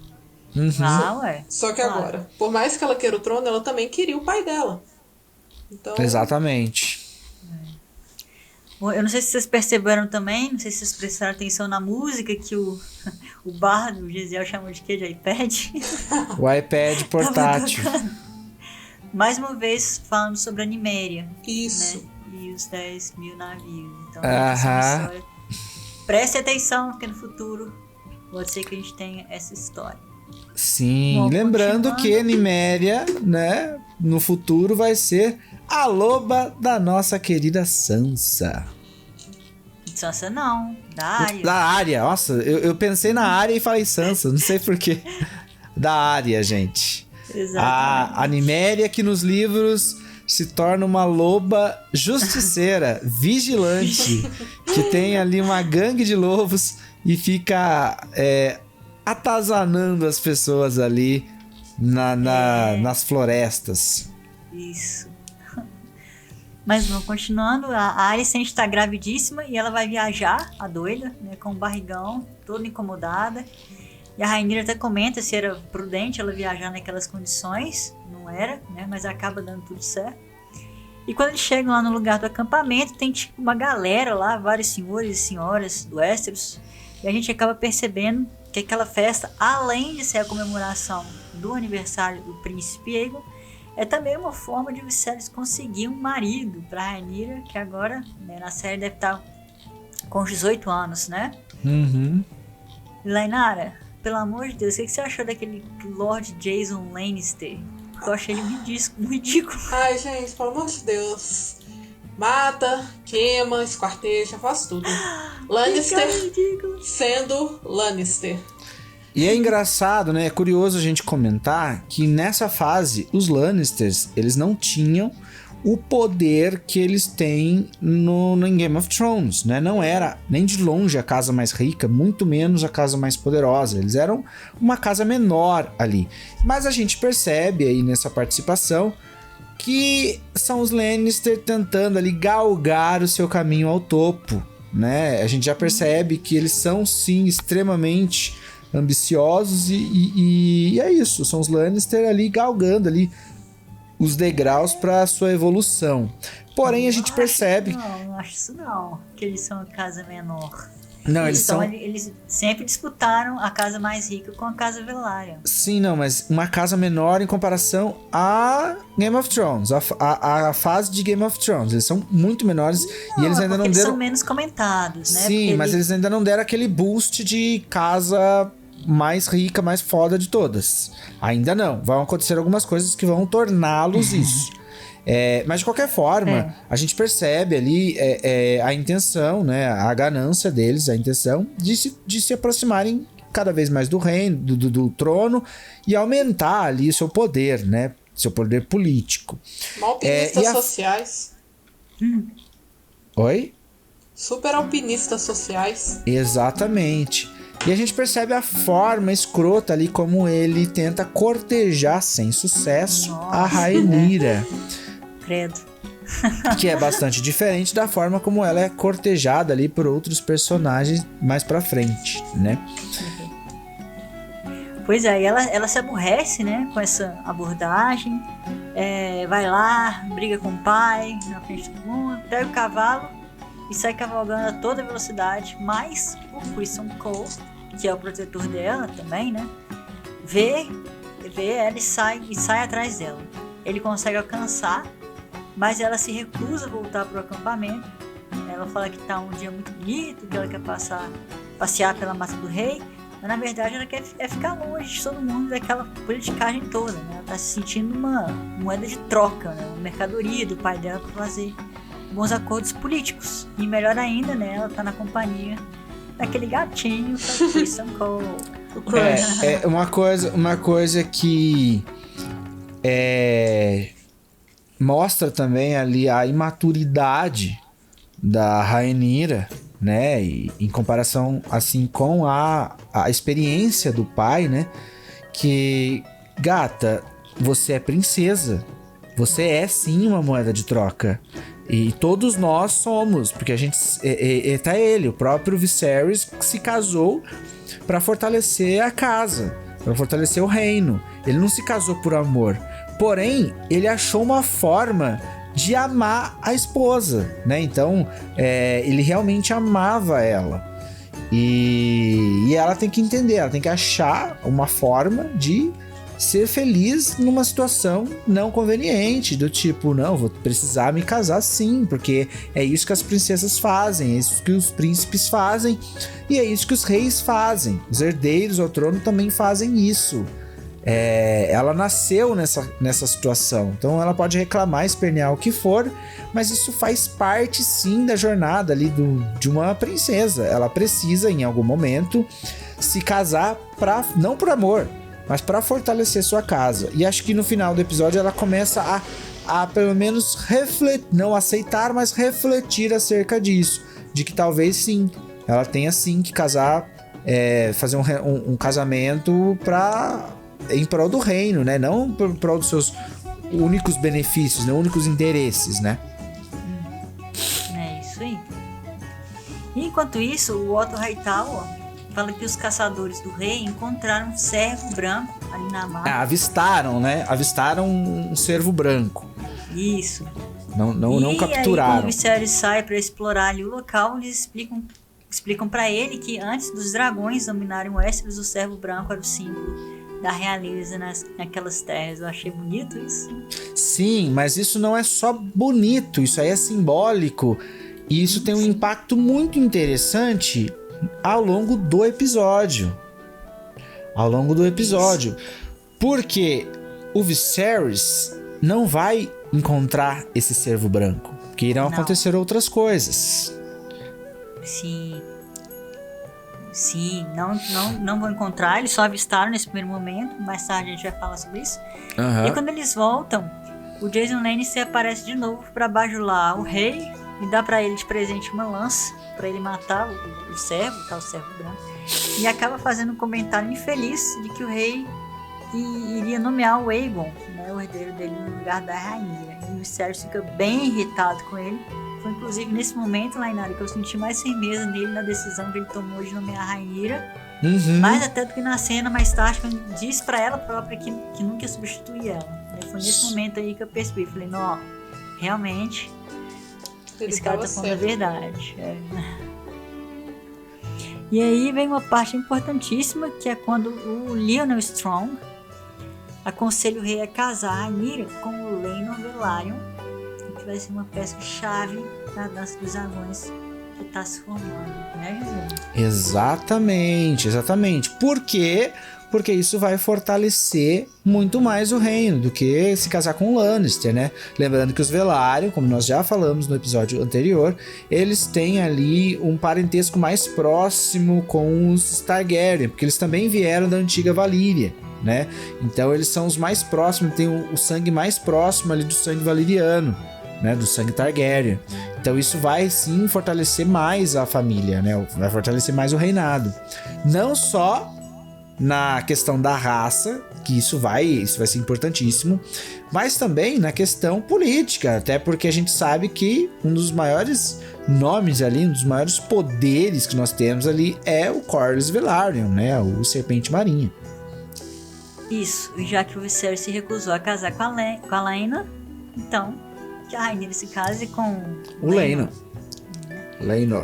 C: Só que agora, por mais que ela queira o trono, ela também queria o pai dela. Então,
B: exatamente.
A: Eu não sei se vocês perceberam também, não sei se vocês prestaram atenção na música que o bardo, o Gesiel, chamou de quê? De iPad?
B: O iPad portátil.
A: Mais uma vez falando sobre a Niméria.
C: Isso.
A: Né? E os 10 mil navios. Então,
B: Aham.
A: Preste atenção, porque no futuro pode ser que a gente tenha essa história.
B: Sim,
A: Bom,
B: lembrando
A: continuando.
B: que Niméria, né, no futuro vai ser a loba da nossa querida Sansa.
A: Sansa não, da área.
B: Da Arya, nossa, eu pensei na Arya e falei Sansa, não sei porquê. Da Arya, gente.
A: Exatamente.
B: A Niméria que nos livros se torna uma loba justiceira, vigilante, que tem ali uma gangue de lobos e fica atazanando as pessoas ali nas florestas.
A: Isso. Mas não, continuando, a Alicent tá gravidíssima e ela vai viajar, a doida, né, com o barrigão, toda incomodada. E a Rhaenyra até comenta se era prudente ela viajar naquelas condições. Não era, né, mas acaba dando tudo certo. E quando eles chegam lá no lugar do acampamento, tem tipo uma galera lá, vários senhores e senhoras do Westeros. E a gente acaba percebendo que aquela festa, além de ser a comemoração do aniversário do príncipe Aegon, é também uma forma de Viserys conseguir um marido pra Rhaenyra, que agora, né, na série deve estar com 18 anos, né?
B: Uhum.
A: Lainara, pelo amor de Deus, o que você achou daquele Lord Jason Lannister? Porque eu achei ele ridículo.
C: Ai, gente, pelo amor de Deus. Mata, queima, esquarteja, faz tudo. Lannister sendo Lannister.
B: E é engraçado, né? É curioso a gente comentar que nessa fase, os Lannisters, eles não tinham o poder que eles têm em Game of Thrones, né? Não era nem de longe a casa mais rica, muito menos a casa mais poderosa. Eles eram uma casa menor ali. Mas a gente percebe aí nessa participação que são os Lannister tentando ali galgar o seu caminho ao topo, né? A gente já percebe que eles são sim extremamente ambiciosos e é isso, são os Lannister ali galgando ali os degraus para sua evolução. Porém, a gente percebe...
A: Não acho isso não, que eles são a casa menor.
B: Não,
A: Eles sempre disputaram a casa mais rica com a casa Velaryon.
B: Sim, não, mas uma casa menor em comparação a Game of Thrones, a fase de Game of Thrones. Eles são muito menores e eles ainda não
A: eles
B: deram...
A: são menos comentados, né?
B: Sim, mas eles ainda não deram aquele boost de casa mais rica, mais foda de todas. Ainda não. Vão acontecer algumas coisas que vão torná-los isso. Mas de qualquer forma, a gente percebe ali a intenção, né, a ganância deles, a intenção de se aproximarem cada vez mais do reino, do trono e aumentar ali o seu poder, né, seu poder político.
C: Alpinistas sociais.
B: Oi?
C: Super alpinistas sociais.
B: Exatamente. E a gente percebe a forma escrota ali como ele tenta cortejar sem sucesso a Rhaenyra.
A: Credo.
B: Que é bastante diferente da forma como ela é cortejada ali por outros personagens mais pra frente, né?
A: Pois é, ela se aborrece, né, com essa abordagem. Vai lá, briga com o pai na frente de todo mundo, pega o cavalo e sai cavalgando a toda velocidade. Mas o Criston Cole, que é o protetor dela também, né, vê ela e sai atrás dela. Ele consegue alcançar, mas ela se recusa a voltar pro acampamento. Ela fala que tá um dia muito bonito, que ela quer passear pela mata do rei, mas na verdade ela quer ficar longe de todo mundo, daquela politicagem toda, né? Ela tá se sentindo uma moeda de troca, né? Uma mercadoria do pai dela para fazer bons acordos políticos. E melhor ainda, né? Ela tá na companhia daquele gatinho que é o Criston Cole.
B: Uma coisa que mostra também ali a imaturidade da Rhaenyra, né, e em comparação assim com a experiência do pai, né, que gata, você é princesa, você é sim uma moeda de troca e todos nós somos, porque a gente tá ele, o próprio Viserys que se casou para fortalecer a casa, para fortalecer o reino. Ele não se casou por amor. Porém, ele achou uma forma de amar a esposa, né? Então, ele realmente amava ela. E ela tem que entender, ela tem que achar uma forma de ser feliz numa situação não conveniente, do tipo, não, vou precisar me casar sim, porque é isso que as princesas fazem, é isso que os príncipes fazem, e é isso que os reis fazem. Os herdeiros ao trono também fazem isso. Ela nasceu nessa situação, então ela pode reclamar, espernear o que for, mas isso faz parte sim da jornada ali de uma princesa. Ela precisa em algum momento se casar não por amor, mas para fortalecer sua casa. E acho que no final do episódio ela começa a pelo menos refletir, não aceitar, mas refletir acerca disso, de que talvez sim, ela tenha sim que casar, fazer um casamento em prol do reino, né? Não em prol dos seus únicos benefícios, né? Únicos interesses, né?
A: É isso aí. E enquanto isso, o Otto Hightower fala que os caçadores do rei encontraram um cervo branco ali na mata.
B: Avistaram, né? Avistaram um cervo branco.
A: Isso.
B: Não capturaram.
A: Aí, quando o Viserys sai para explorar ali o local, eles explicam para ele que antes dos dragões dominarem Westeros, o cervo branco era o símbolo da realeza naquelas terras. Eu achei bonito isso.
B: Sim, mas isso não é só bonito, isso aí é simbólico. E isso tem um impacto muito interessante ao longo do episódio. Porque o Viserys não vai encontrar esse cervo branco, porque irão acontecer outras coisas.
A: Sim, não vão encontrar, eles só avistaram nesse primeiro momento, mais tarde a gente vai falar sobre isso.
B: Uhum.
A: E quando eles voltam, o Jason Lannister aparece de novo pra bajular o rei e dá pra ele de presente uma lança pra ele matar o cervo, o cervo branco, e acaba fazendo um comentário infeliz de que o rei iria nomear o Aegon, né, o herdeiro dele, no lugar da rainha. E o Viserys fica bem irritado com ele. Foi inclusive nesse momento, Lainara, que eu senti mais firmeza nele na decisão que ele tomou de nomear a Rainira.
B: Uhum.
A: Mais até do que na cena mais tarde, quando ele disse pra ela própria que nunca ia substituir ela. Foi nesse momento aí que eu percebi. Falei, não, realmente, esse cara tá falando a verdade. E aí vem uma parte importantíssima, que é quando o Lyonel Strong aconselha o rei a casar a Rainira com o Laenor Velaryon, que vai ser uma peça-chave na dança dos dragões que está se formando, né, José?
B: Exatamente. Por quê? Porque isso vai fortalecer muito mais o reino do que se casar com o Lannister, né? Lembrando que os Velaryon, como nós já falamos no episódio anterior, eles têm ali um parentesco mais próximo com os Targaryen, porque eles também vieram da antiga Valíria, né? Então eles são os mais próximos, tem o sangue mais próximo ali do sangue valeriano, né, do sangue Targaryen. Então isso vai sim fortalecer mais a família, né? Vai fortalecer mais o reinado. Não só na questão da raça, que isso vai ser importantíssimo, mas também na questão política, até porque a gente sabe que um dos maiores nomes ali, um dos maiores poderes que nós temos ali é o Corlys Velaryon, né? O Serpente Marinha.
A: Isso, já que o Viserys se recusou a casar com a Laena, então que a Rainha se case com
B: o Laenor.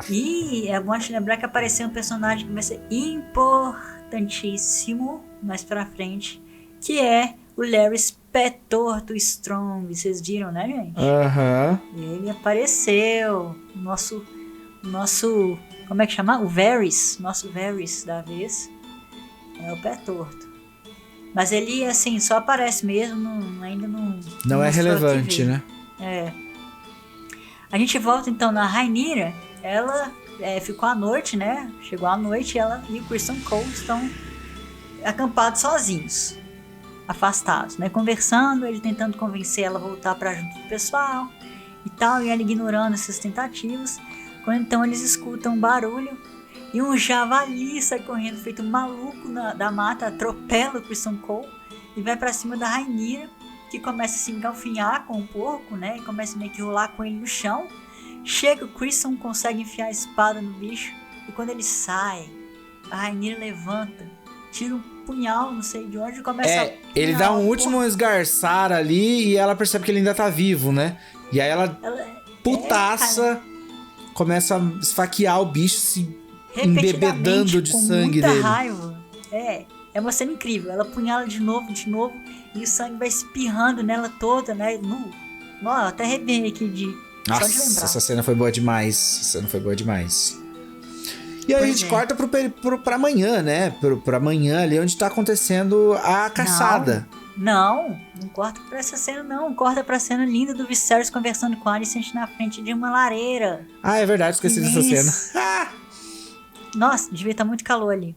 A: E é bom te lembrar que apareceu um personagem que vai ser importantíssimo mais pra frente, que é o Larys Petorto Strong. Vocês viram, né, gente?
B: Aham.
A: Ele apareceu, nosso como é que chama? O Varys, nosso Varys da vez é o Petorto. Mas ele, assim, só aparece mesmo, ainda não
B: é relevante, né?
A: A gente volta então na Rainira. Ela ficou à noite, né? Chegou à noite, ela e o Criston Cole estão acampados sozinhos, afastados, né? Conversando, ele tentando convencer ela a voltar para junto do pessoal e tal, e ela ignorando essas tentativas. Quando então eles escutam um barulho e um javali sai correndo feito um maluco da mata, atropela o Criston Cole e vai para cima da Rainira, que começa a se engalfinhar com o porco, né? E começa meio que rolar com ele no chão. Chega, o Criston consegue enfiar a espada no bicho. E quando ele sai, a Rainira levanta, tira um punhal, não sei de onde, e começa a...
B: Ele dá um último esgarçar ali e ela percebe que ele ainda tá vivo, né? E aí ela putaça, começa a esfaquear o bicho, se embebedando de sangue
A: muita
B: dele.
A: Raiva. É uma cena incrível. Ela apunhala de novo, e o sangue vai espirrando nela toda, né? Eu até arrepiei aqui só de lembrar.
B: Essa cena foi boa demais. E aí a gente corta pra amanhã, né? Pra amanhã ali, onde tá acontecendo a caçada.
A: Não corta pra essa cena, não. Corta pra cena linda do Viserys conversando com a Alicent na frente de uma lareira.
B: Ah, é verdade, esqueci dessa cena.
A: Nossa, devia estar muito calor ali.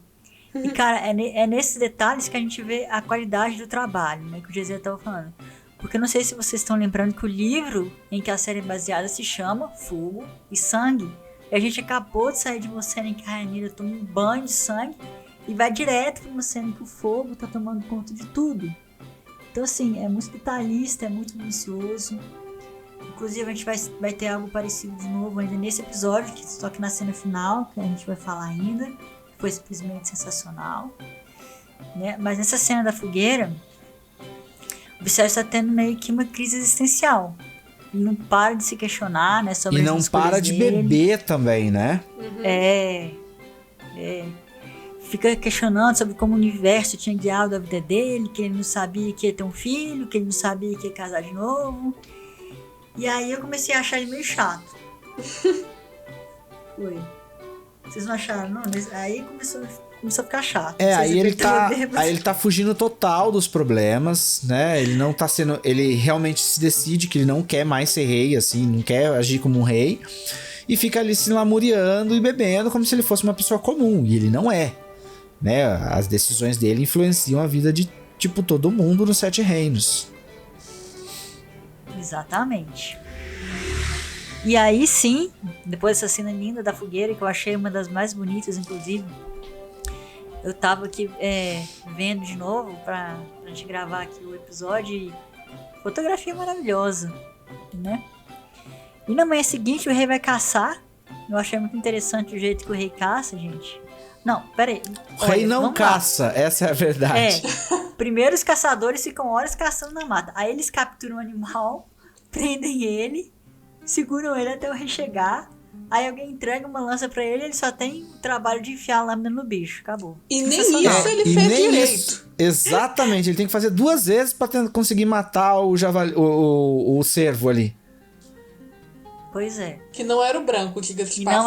A: E, cara, é nesses detalhes que a gente vê a qualidade do trabalho, né? Que o Jezé estava falando. Porque eu não sei se vocês estão lembrando que o livro em que a série é baseada se chama Fogo e Sangue. E a gente acabou de sair de uma cena em que a Rhaenyra toma um banho de sangue e vai direto para uma cena em que o fogo tá tomando conta de tudo. Então, assim, é muito detalhista, é muito minucioso. Inclusive, a gente vai ter algo parecido de novo ainda nesse episódio, só que na cena final, que a gente vai falar ainda. Foi simplesmente sensacional. Né? Mas nessa cena da fogueira, o Viserys está tendo meio que uma crise existencial. Ele não para de se questionar, né, sobre
B: e não para de beber também, né?
A: Fica questionando sobre como o universo tinha guiado a vida dele, que ele não sabia que ia ter um filho, que ele não sabia que ia casar de novo. E aí eu comecei a achar ele meio chato. Foi. Vocês não acharam, não? Aí começou a ficar chato.
B: Aí ele tá fugindo total dos problemas, né? Ele não tá sendo... Ele realmente se decide que ele não quer mais ser rei, assim, não quer agir como um rei. E fica ali se lamuriando e bebendo como se ele fosse uma pessoa comum. E ele não é, né? As decisões dele influenciam a vida de, tipo, todo mundo nos Sete Reinos.
A: Exatamente. E aí sim, depois dessa cena linda da fogueira, que eu achei uma das mais bonitas, inclusive, eu tava aqui vendo de novo pra gente gravar aqui o episódio, e fotografia maravilhosa, né? E na manhã seguinte o rei vai caçar. Eu achei muito interessante o jeito que o rei caça, gente. Não, peraí.
B: O rei não caça, essa é a verdade.
A: Primeiro os caçadores ficam horas caçando na mata. Aí eles capturam o animal, prendem ele, seguram ele até o rei chegar. Aí alguém entrega uma lança pra ele, ele só tem o trabalho de enfiar a lâmina no bicho. Acabou.
C: E nem isso ele fez direito.
B: Isso. Exatamente, ele tem que fazer 2 vezes pra conseguir matar o javali, o cervo ali.
A: Pois é.
C: Que não era o branco, diga-se de
A: passagem.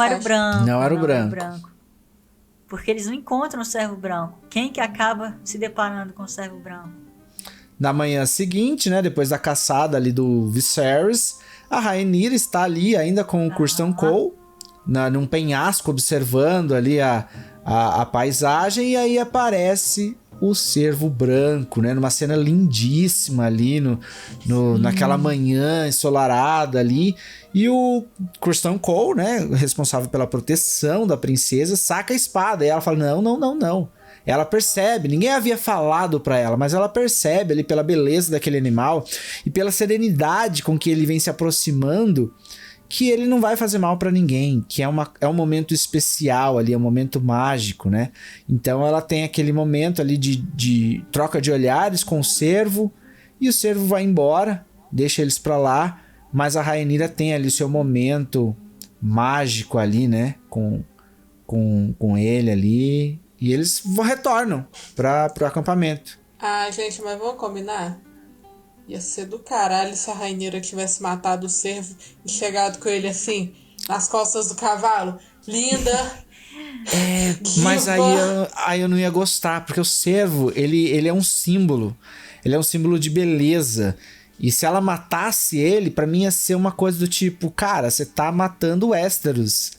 A: Não era o branco. Porque eles não encontram o cervo branco. Quem que acaba se deparando com o cervo branco?
B: Na manhã seguinte, né, depois da caçada ali do Viserys, a Rhaenyra está ali ainda com o Criston Cole, num penhasco, observando ali a paisagem, e aí aparece o cervo branco, né, numa cena lindíssima ali, naquela manhã ensolarada ali, e o Criston Cole, né, responsável pela proteção da princesa, saca a espada, e ela fala, não. Ela percebe, ninguém havia falado pra ela, mas ela percebe ali pela beleza daquele animal e pela serenidade com que ele vem se aproximando, que ele não vai fazer mal pra ninguém, que é um momento especial ali, é um momento mágico, né? Então ela tem aquele momento ali de troca de olhares com o cervo, e o cervo vai embora, deixa eles pra lá, mas a Rhaenyra tem ali o seu momento mágico ali, né? Com ele ali... E eles retornam pro acampamento.
C: Ah, gente, mas vamos combinar? Ia ser do caralho se a Rhaenyra tivesse matado o cervo e chegado com ele assim, nas costas do cavalo. Linda!
B: Mas aí eu não ia gostar, porque o cervo, ele é um símbolo. Ele é um símbolo de beleza. E se ela matasse ele, pra mim ia ser uma coisa do tipo, cara, você tá matando Westeros.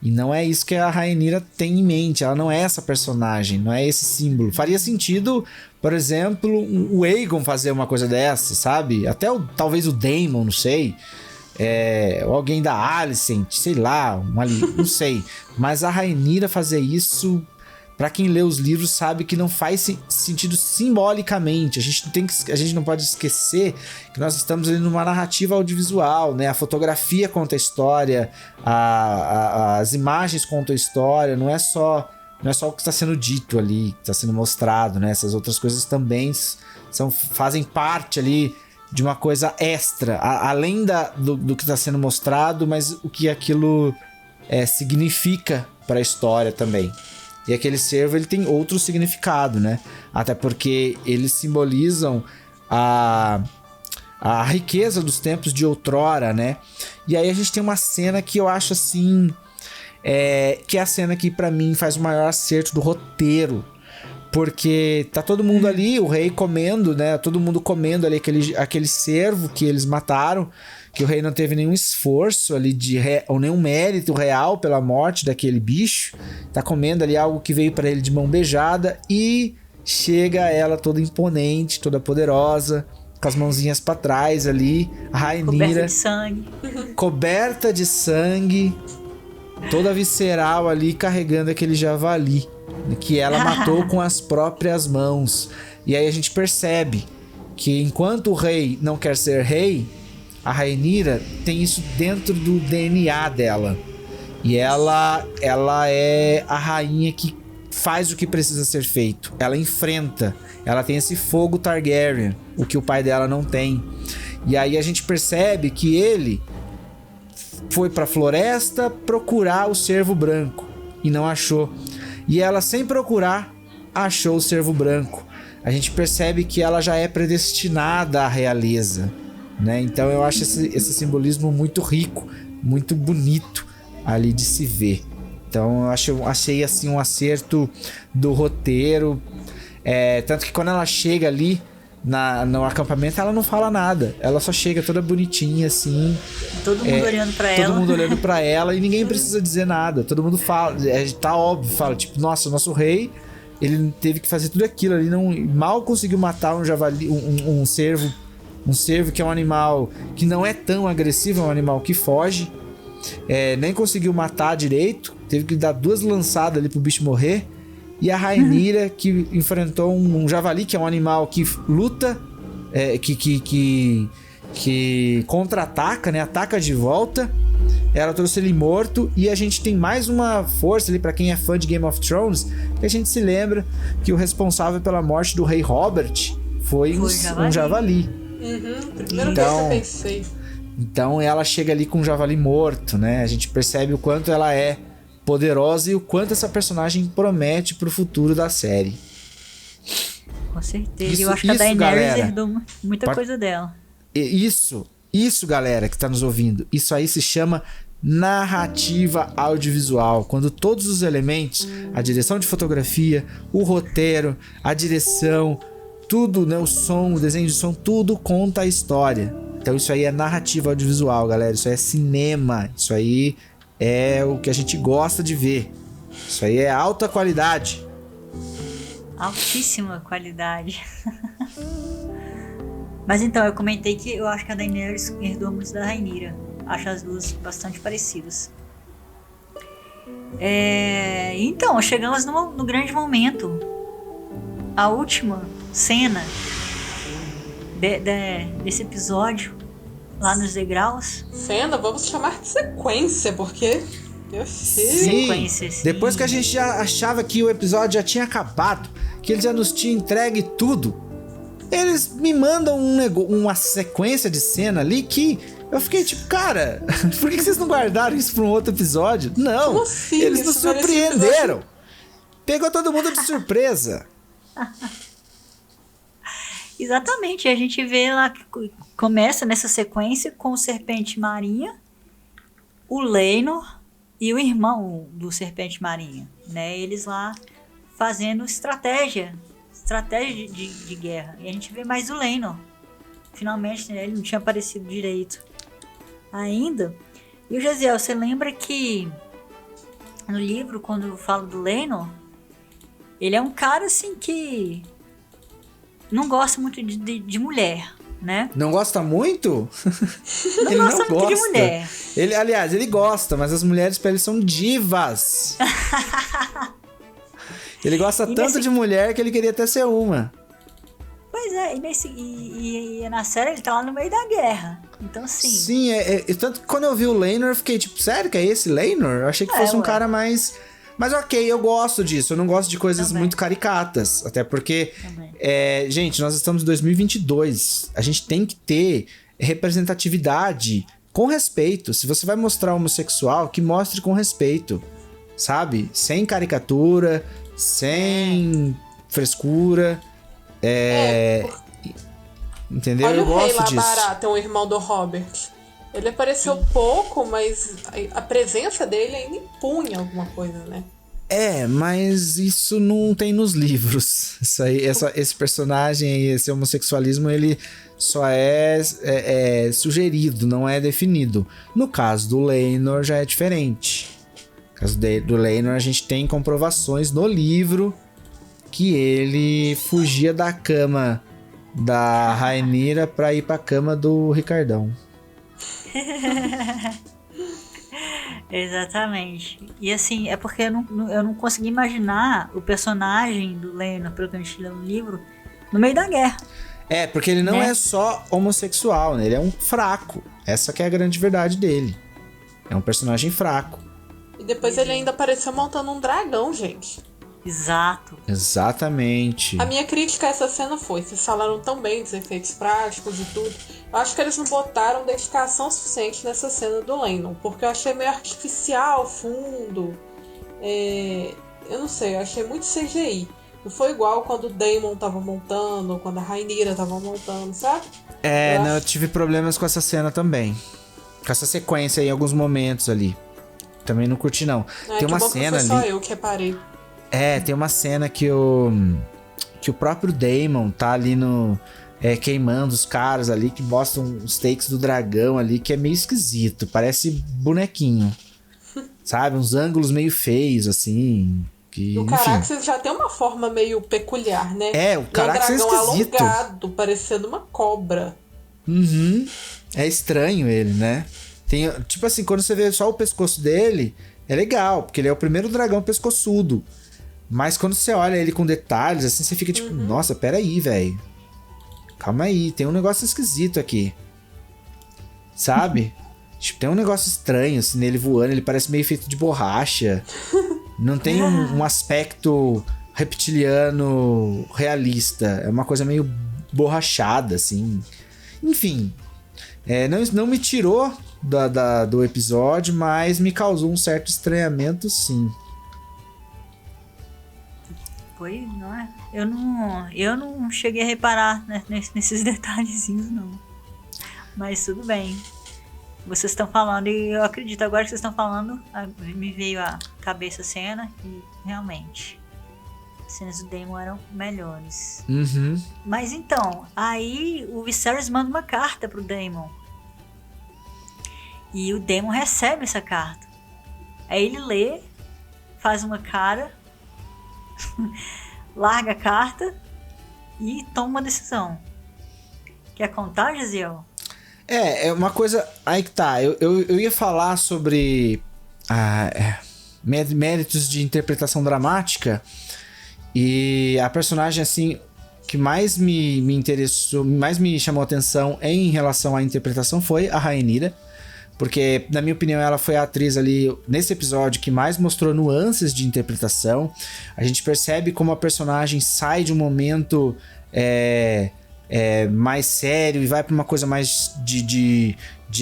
B: E não é isso que a Rhaenyra tem em mente. Ela não é essa personagem, não é esse símbolo. Faria sentido, por exemplo, o Aegon fazer uma coisa dessa, sabe? Até talvez o Daemon, não sei. Ou alguém da Alicent, sei lá, não sei. Mas a Rhaenyra fazer isso, pra quem lê os livros, sabe que não faz sentido simbolicamente. A gente não pode esquecer que nós estamos ali numa narrativa audiovisual, né? A fotografia conta a história, as imagens contam a história, não é só o que está sendo dito ali, que está sendo mostrado, né? Essas outras coisas também fazem parte ali de uma coisa extra, além do que está sendo mostrado, mas o que aquilo significa para a história também. E aquele cervo, ele tem outro significado, né? Até porque eles simbolizam a riqueza dos tempos de outrora, né? E aí a gente tem uma cena que eu acho assim... que é a cena que pra mim faz o maior acerto do roteiro. Porque tá todo mundo ali, o rei comendo, né? Todo mundo comendo ali aquele cervo que eles mataram. Que o rei não teve nenhum esforço ali ou nenhum mérito real pela morte daquele bicho. Tá comendo ali algo que veio pra ele de mão beijada. E chega ela toda imponente, toda poderosa, com as mãozinhas pra trás ali. A Rhaenyra. Coberta de sangue. Toda visceral ali, carregando aquele javali. Que ela matou com as próprias mãos. E aí a gente percebe que enquanto o rei não quer ser rei, a Rhaenyra tem isso dentro do DNA dela. E ela é a rainha que faz o que precisa ser feito. Ela enfrenta. Ela tem esse fogo Targaryen, o que o pai dela não tem. E aí a gente percebe que ele foi pra floresta procurar o cervo branco e não achou. E ela, sem procurar, achou o cervo branco. A gente percebe que ela já é predestinada à realeza, né? Então eu acho esse simbolismo muito rico, muito bonito ali de se ver. Então eu achei assim um acerto do roteiro. Tanto que quando ela chega ali no acampamento, ela não fala nada. Ela só chega toda bonitinha assim.
A: Todo mundo olhando pra ela.
B: Todo mundo olhando pra ela e ninguém precisa dizer nada. Todo mundo fala, tá óbvio, fala tipo, nossa, o nosso rei, ele teve que fazer tudo aquilo ali, mal conseguiu matar um javali, um cervo. Um cervo que é um animal que não é tão agressivo, é um animal que foge. Nem conseguiu matar direito. Teve que dar 2 lançadas ali pro bicho morrer. E a Rhaenyra que enfrentou um javali, que é um animal que luta, que contra-ataca, né? Ataca de volta. Ela trouxe ele morto. E a gente tem mais uma força ali pra quem é fã de Game of Thrones, que a gente se lembra que o responsável pela morte do rei Robert foi um javali.
C: Primeira vez que eu pensei.
B: Então ela chega ali com um javali morto, né? A gente percebe o quanto ela é poderosa e o quanto essa personagem promete pro futuro da série.
A: Com certeza. Eu acho que a Daenerys herdou muita coisa dela.
B: Isso, galera, que tá nos ouvindo. Isso aí se chama narrativa audiovisual. Quando todos os elementos, a direção de fotografia, o roteiro, a direção, tudo, né? O som, o desenho de som, tudo conta a história. Então isso aí é narrativa audiovisual, galera. Isso aí é cinema. Isso aí é o que a gente gosta de ver. Isso aí é alta qualidade.
A: Altíssima qualidade. Mas então, eu comentei que eu acho que a Daenerys herdou muito da Rhaenyra. Acho as duas bastante parecidas. Então, chegamos no grande momento. A última cena desse episódio, lá nos degraus.
C: Cena, vamos chamar de sequência, porque...
B: Sim. Depois que a gente já achava que o episódio já tinha acabado, que eles já nos tinham entregue tudo, eles me mandam uma sequência de cena ali que eu fiquei tipo, cara, por que vocês não guardaram isso pra um outro episódio? Não,
C: como assim?
B: Eles nos surpreenderam. Pegou todo mundo de surpresa.
A: Exatamente, a gente vê lá que começa nessa sequência com o Serpente Marinha, o Laenor e o irmão do Serpente Marinha, né? Eles lá fazendo estratégia de guerra. E a gente vê mais o Laenor. Finalmente, né? Ele não tinha aparecido direito ainda. E o Jaziel, você lembra que no livro, quando eu falo do Laenor, ele é um cara assim que não gosta muito de mulher, né?
B: Não gosta muito?
A: Ele não gosta muito de mulher.
B: Aliás, ele gosta, mas as mulheres pra ele são divas. Ele gosta tanto de mulher que ele queria até ser uma.
A: Pois é, e na série ele tá lá no meio da guerra. Então, sim.
B: Sim, tanto que quando eu vi o Laenor, eu fiquei tipo, sério que é esse Laenor? Eu achei que fosse um cara mais... Mas ok, eu gosto disso. Eu não gosto de coisas muito caricatas. Até porque Gente, nós estamos em 2022. A gente tem que ter representatividade com respeito. Se você vai mostrar homossexual, que mostre com respeito, sabe? Sem caricatura, sem frescura. Entendeu?
C: Olha
B: Eu
C: o rei
B: gosto
C: lá
B: disso.
C: barato, o irmão do Robert. Ele apareceu pouco, mas a presença dele ainda impunha alguma coisa, né?
B: Mas isso não tem nos livros. Esse personagem, esse homossexualismo, ele só é sugerido, não é definido. No caso do Laenor já é diferente. No caso do Laenor, a gente tem comprovações no livro que ele fugia da cama da Rhaenyra pra ir pra cama do Ricardão.
A: Exatamente. E assim, é porque eu não consegui imaginar o personagem do Laenor, pelo que a gente lê no livro, no meio da guerra.
B: Porque ele não é só homossexual, né? Ele é um fraco. Essa que é a grande verdade dele. É um personagem fraco.
C: E depois ele ainda apareceu montando um dragão, gente.
A: Exato.
B: Exatamente.
C: A minha crítica a essa cena foi, vocês falaram tão bem dos efeitos práticos e tudo. Eu acho que eles não botaram dedicação suficiente nessa cena do Laenor, porque eu achei meio artificial, fundo. Eu não sei, eu achei muito CGI. Não foi igual quando o Daemon tava montando, ou quando a Rhaenyra tava montando, sabe?
B: Eu tive problemas com essa cena também. Com essa sequência em alguns momentos ali. Também não curti, não. Tem uma cena ali.
C: Só eu que reparei.
B: Tem uma cena que o próprio Daemon tá ali queimando os caras ali, que mostram os takes do dragão ali, que é meio esquisito, parece bonequinho, sabe? Uns ângulos meio feios, assim.
C: E o Caraxes já tem uma forma meio peculiar, né?
B: O Caraxes é esquisito.
C: Alongado, parecendo uma cobra.
B: Uhum. É estranho ele, né? Tem, tipo assim, quando você vê só o pescoço dele, é legal, porque ele é o primeiro dragão pescoçudo. Mas quando você olha ele com detalhes, assim, você fica tipo, nossa, peraí, velho. Calma aí, tem um negócio esquisito aqui. Sabe? Tipo, tem um negócio estranho, assim, nele voando, ele parece meio feito de borracha. Não tem um aspecto reptiliano realista. É uma coisa meio borrachada, assim. Enfim, não me tirou do episódio, mas me causou um certo estranhamento, sim.
A: Foi, não é? Eu não cheguei a reparar, né, nesses detalhezinhos, não. Mas tudo bem. Vocês estão falando, e eu acredito, agora que vocês estão falando, me veio à cabeça a cena, e realmente, as cenas do Daemon eram melhores.
B: Uhum.
A: Mas então, aí o Viserys manda uma carta pro Daemon. E o Daemon recebe essa carta. Aí ele lê, faz uma cara, larga a carta e toma uma decisão. Quer contar, Gisiel?
B: É uma coisa... Aí que tá, eu ia falar sobre méritos de interpretação dramática, e a personagem, assim, que mais me interessou, mais me chamou a atenção em relação à interpretação foi a Rhaenyra, porque, na minha opinião, ela foi a atriz ali, nesse episódio, que mais mostrou nuances de interpretação. A gente percebe como a personagem sai de um momento mais sério e vai para uma coisa mais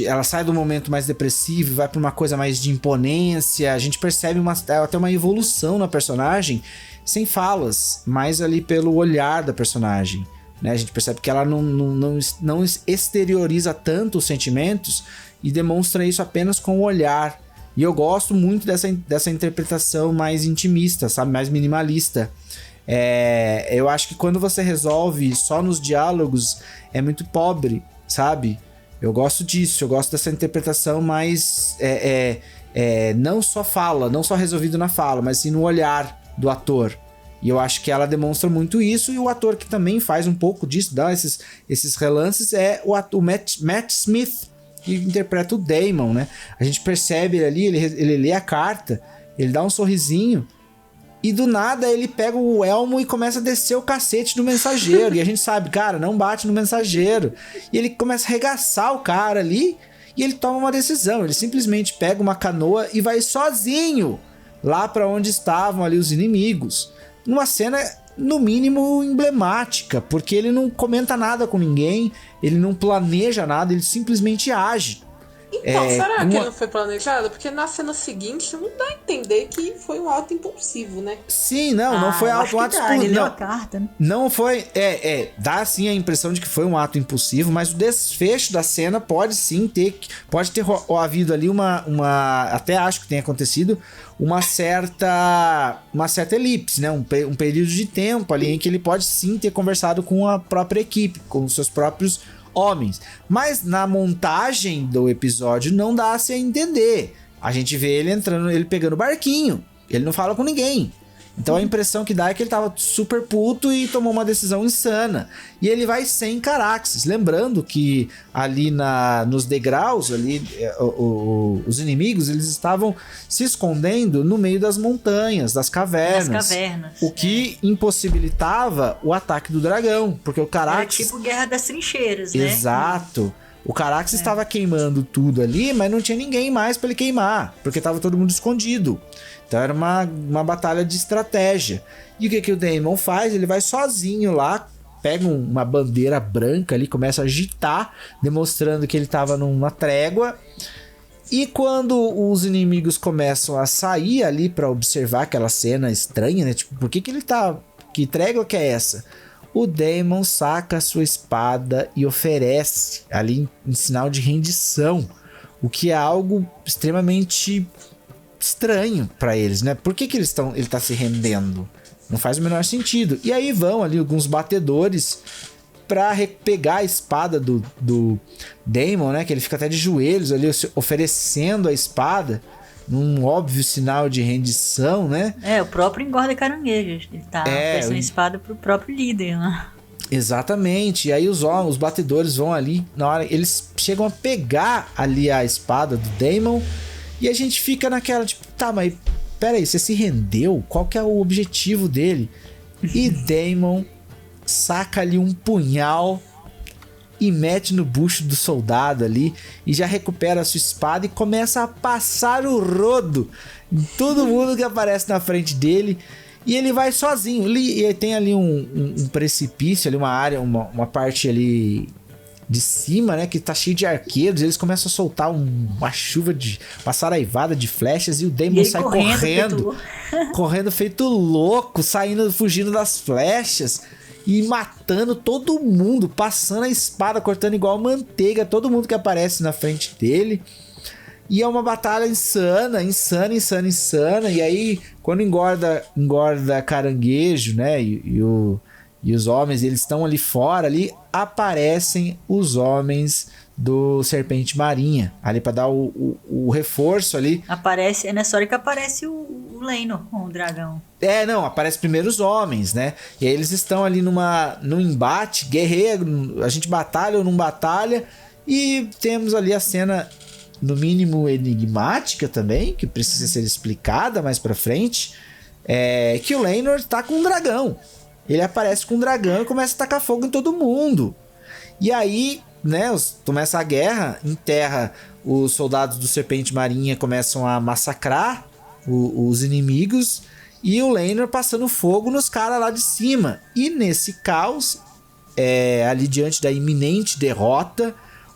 B: ela sai do momento mais depressivo e vai para uma coisa mais de imponência. A gente percebe até uma evolução na personagem, sem falas, mas ali pelo olhar da personagem, né? A gente percebe que ela não exterioriza tanto os sentimentos e demonstra isso apenas com o olhar. E eu gosto muito dessa interpretação mais intimista, sabe? Mais minimalista. Eu acho que quando você resolve só nos diálogos, é muito pobre, sabe? Eu gosto disso, eu gosto dessa interpretação mais... não só fala, não só resolvido na fala, mas sim no olhar do ator. E eu acho que ela demonstra muito isso, e o ator que também faz um pouco disso, dá esses relances, é o Matt Smith, que interpreta o Daemon, né? A gente percebe ele ali, ele lê a carta, ele dá um sorrisinho, e do nada ele pega o elmo e começa a descer o cacete do mensageiro. E a gente sabe, cara, não bate no mensageiro. E ele começa a arregaçar o cara ali, e ele toma uma decisão. Ele simplesmente pega uma canoa e vai sozinho lá pra onde estavam ali os inimigos. Numa cena no mínimo emblemática, porque ele não comenta nada com ninguém, ele não planeja nada, ele simplesmente age.
C: Então, será que não foi planejado? Porque na cena seguinte não dá a entender que foi um ato impulsivo, né?
B: Sim, não foi um ato impulsivo.
A: Ele leu a carta, né?
B: Não foi. Dá sim a impressão de que foi um ato impulsivo, mas o desfecho da cena pode sim ter. Pode ter havido ali uma. Até acho que tenha acontecido uma certa elipse, né? Um período de tempo ali em que ele pode sim ter conversado com a própria equipe, com os seus próprios homens. Mas na montagem do episódio não dá-se a entender. A gente vê ele entrando, ele pegando o barquinho. Ele não fala com ninguém. Então a impressão que dá é que ele tava super puto e tomou uma decisão insana. E ele vai sem Caraxes. Lembrando que ali nos degraus, ali, os inimigos, eles estavam se escondendo no meio das montanhas, das cavernas. O que impossibilitava o ataque do dragão. Porque o Caraxes...
A: Era tipo Guerra das Trincheiras, né?
B: Exato. O Caraxes estava queimando tudo ali, mas não tinha ninguém mais para ele queimar. Porque tava todo mundo escondido. Então era uma batalha de estratégia. E o que o Daemon faz? Ele vai sozinho lá, pega uma bandeira branca ali, começa a agitar, demonstrando que ele estava numa trégua. E quando os inimigos começam a sair ali para observar aquela cena estranha, né? Tipo, por que ele tá... Que trégua que é essa? O Daemon saca a sua espada e oferece ali em sinal de rendição. O que é algo extremamente... estranho pra eles, né? Por que ele tá se rendendo? Não faz o menor sentido. E aí vão ali alguns batedores pra pegar a espada do Daemon, né? Que ele fica até de joelhos ali oferecendo a espada num óbvio sinal de rendição, né?
A: O próprio engorda caranguejo. Ele tá oferecendo a espada pro próprio líder, né?
B: Exatamente. E aí os batedores vão ali, na hora eles chegam a pegar ali a espada do Daemon. E a gente fica naquela, tipo, tá, mas peraí, você se rendeu? Qual que é o objetivo dele? E Daemon saca ali um punhal e mete no bucho do soldado ali e já recupera a sua espada e começa a passar o rodo em todo mundo que aparece na frente dele. E ele vai sozinho. E tem ali um precipício, ali uma área, uma parte ali... de cima, né, que tá cheio de arqueiros, eles começam a soltar uma saraivada de flechas e o Daemon sai correndo feito louco, fugindo das flechas e matando todo mundo, passando a espada, cortando igual manteiga, todo mundo que aparece na frente dele. E é uma batalha insana, e aí quando engorda caranguejo, né, e os homens, eles estão ali fora, ali aparecem os homens do Serpente Marinha, ali para dar o reforço ali.
A: É nessa hora que aparece o Laenor com o dragão.
B: Aparece primeiro os homens, né? E aí eles estão ali num embate, guerreiro, a gente batalha ou não batalha, e temos ali a cena, no mínimo enigmática também, que precisa ser explicada mais pra frente, que o Laenor tá com um dragão. Ele aparece com um dragão e começa a tacar fogo em todo mundo. E aí, né, começa a guerra, em terra, os soldados do Serpente Marinha começam a massacrar os inimigos e o Laenor passando fogo nos caras lá de cima. E nesse caos, ali diante da iminente derrota,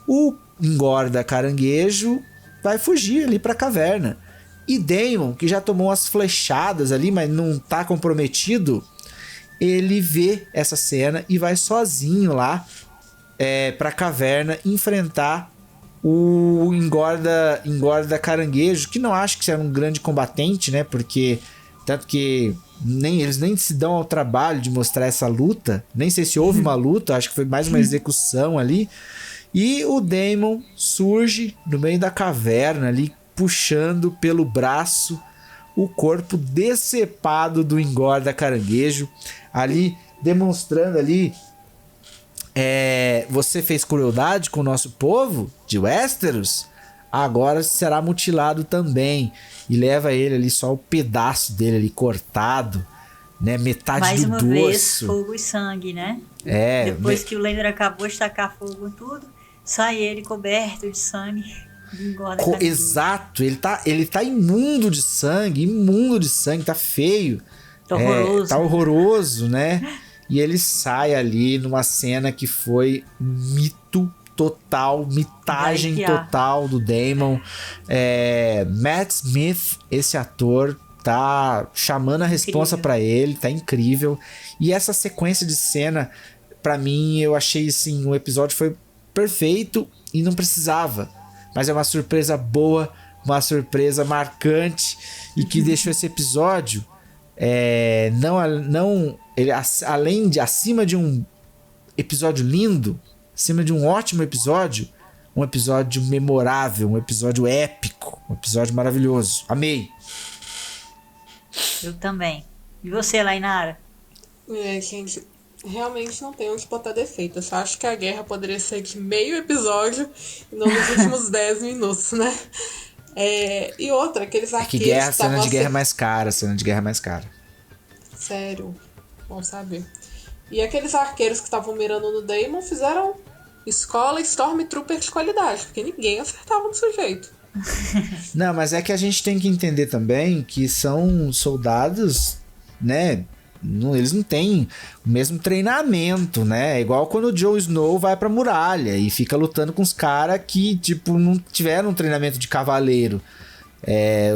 B: o engorda caranguejo vai fugir ali pra caverna. E Daemon, que já tomou umas flechadas ali, mas não tá comprometido, ele vê essa cena e vai sozinho lá pra caverna enfrentar o engorda caranguejo, que não acho que seja um grande combatente, né? Porque tanto que eles nem se dão ao trabalho de mostrar essa luta. Nem sei se houve uma luta, acho que foi mais uma execução ali. E o Daemon surge no meio da caverna ali, puxando pelo braço o corpo decepado do engorda caranguejo, ali demonstrando ali, você fez crueldade com o nosso povo de Westeros, agora será mutilado também, e leva ele ali só o pedaço dele ali cortado, né, metade
A: mais
B: do dorso.
A: Mais uma vez, fogo e sangue, né? Depois que o Laenor acabou de tacar fogo em tudo, sai ele coberto de sangue.
B: Exato, ele tá imundo de sangue, tá feio.
A: Tá horroroso.
B: Tá horroroso, né? E ele sai ali numa cena que foi mito total, mitagem total do Damon. Matt Smith, esse ator, tá chamando a responsa pra ele, tá incrível. E essa sequência de cena, pra mim, eu achei assim, o episódio foi perfeito e não precisava. Mas é uma surpresa boa, uma surpresa marcante e que deixou esse episódio acima de um episódio lindo, acima de um ótimo episódio, um episódio memorável, um episódio épico, um episódio maravilhoso. Amei.
A: Eu também. E você, Lainara?
C: Gente, realmente não tem onde botar defeito. Eu só acho que a guerra poderia ser de meio episódio e não nos últimos 10 minutos, né? E outra, aqueles arqueiros...
B: cena de guerra é mais cara.
C: Sério, bom saber. E aqueles arqueiros que estavam mirando no Damon fizeram escola Stormtrooper de qualidade, porque ninguém acertava no sujeito.
B: Não, mas é que a gente tem que entender também que são soldados, né? Eles não têm o mesmo treinamento, né? É igual quando o Jon Snow vai pra muralha e fica lutando com os caras que, tipo, não tiveram um treinamento de cavaleiro.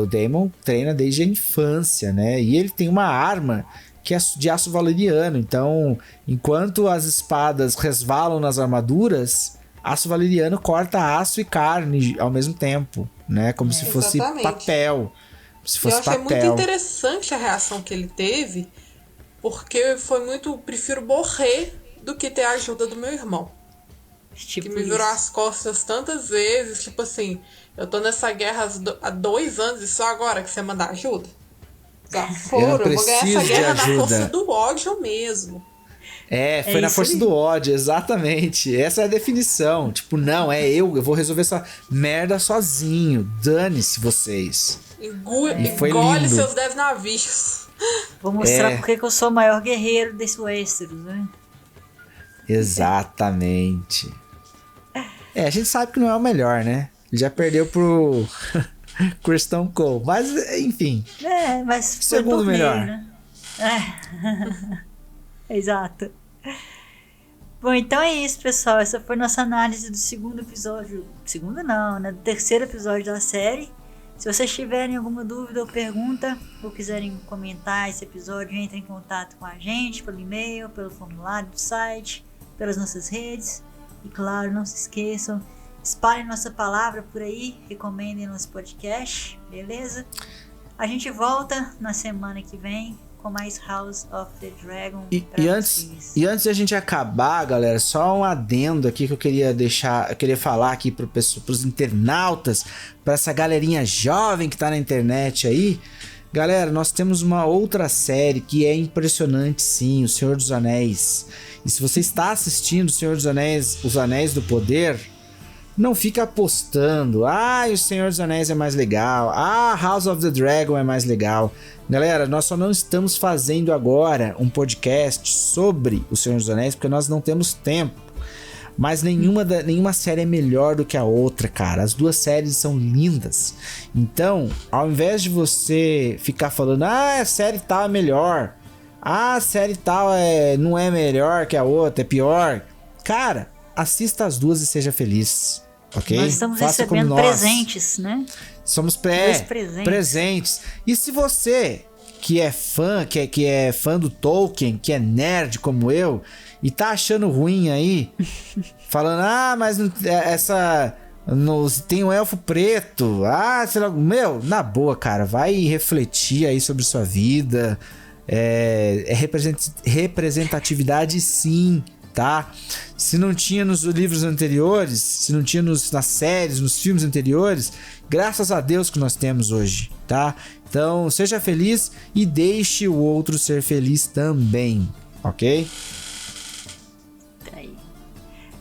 B: O Daemon treina desde a infância, né? E ele tem uma arma que é de aço valeriano. Então, enquanto as espadas resvalam nas armaduras, aço valeriano corta aço e carne ao mesmo tempo, né? Como se fosse papel.
C: Eu achei muito interessante a reação que ele teve, porque foi muito... Prefiro morrer do que ter a ajuda do meu irmão.
A: Tipo
C: que me virou as costas tantas vezes, tipo assim... Eu tô nessa guerra há 2 anos e só agora que você mandar ajuda? Eu vou ganhar essa guerra na força do ódio mesmo.
B: Foi na força do ódio, exatamente. Essa é a definição. Tipo, não, eu vou resolver essa merda sozinho. Dane-se vocês.
C: Engole seus 10 navios.
A: Vou mostrar porque que eu sou o maior guerreiro desse Westeros, né?
B: Exatamente. A gente sabe que não é o melhor, né? Ele já perdeu pro Christian Cole. Mas, enfim.
A: Mas
B: segundo melhor.
A: Né? Exato. Bom, então é isso, pessoal. Essa foi nossa análise do segundo episódio. Segundo não, né? Do terceiro episódio da série. Se vocês tiverem alguma dúvida ou pergunta, ou quiserem comentar esse episódio, entrem em contato com a gente pelo e-mail, pelo formulário do site, pelas nossas redes. E claro, não se esqueçam, espalhem nossa palavra por aí, recomendem nosso podcast, beleza? A gente volta na semana que vem com mais House of the Dragon.
B: E antes de a gente acabar, galera, só um adendo aqui que eu queria falar aqui pros internautas, pra essa galerinha jovem que tá na internet aí. Galera, nós temos uma outra série que é impressionante, sim, O Senhor dos Anéis. E se você está assistindo O Senhor dos Anéis, Os Anéis do Poder, não fica apostando, o Senhor dos Anéis é mais legal, House of the Dragon é mais legal. Galera, nós só não estamos fazendo agora um podcast sobre O Senhor dos Anéis porque nós não temos tempo. Mas nenhuma série é melhor do que a outra, cara. As duas séries são lindas. Então, ao invés de você ficar falando, a série tal é melhor, a série tal não é melhor que a outra, é pior. Cara, assista as duas e seja feliz. Ok?
A: Nós estamos recebendo presentes, né?
B: Somos presentes. E se você que é fã, que é fã do Tolkien, que é nerd como eu, e tá achando ruim aí, falando, mas tem um elfo preto, sei lá, na boa, cara, vai refletir aí sobre sua vida, representatividade sim, tá? Se não tinha nos livros anteriores, se não tinha nas séries, nos filmes anteriores, graças a Deus que nós temos hoje, tá? Então, seja feliz e deixe o outro ser feliz também, ok?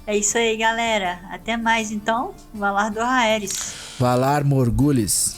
A: É isso aí, galera. Até mais, então. Valar do Aerys.
B: Valar Morghulis.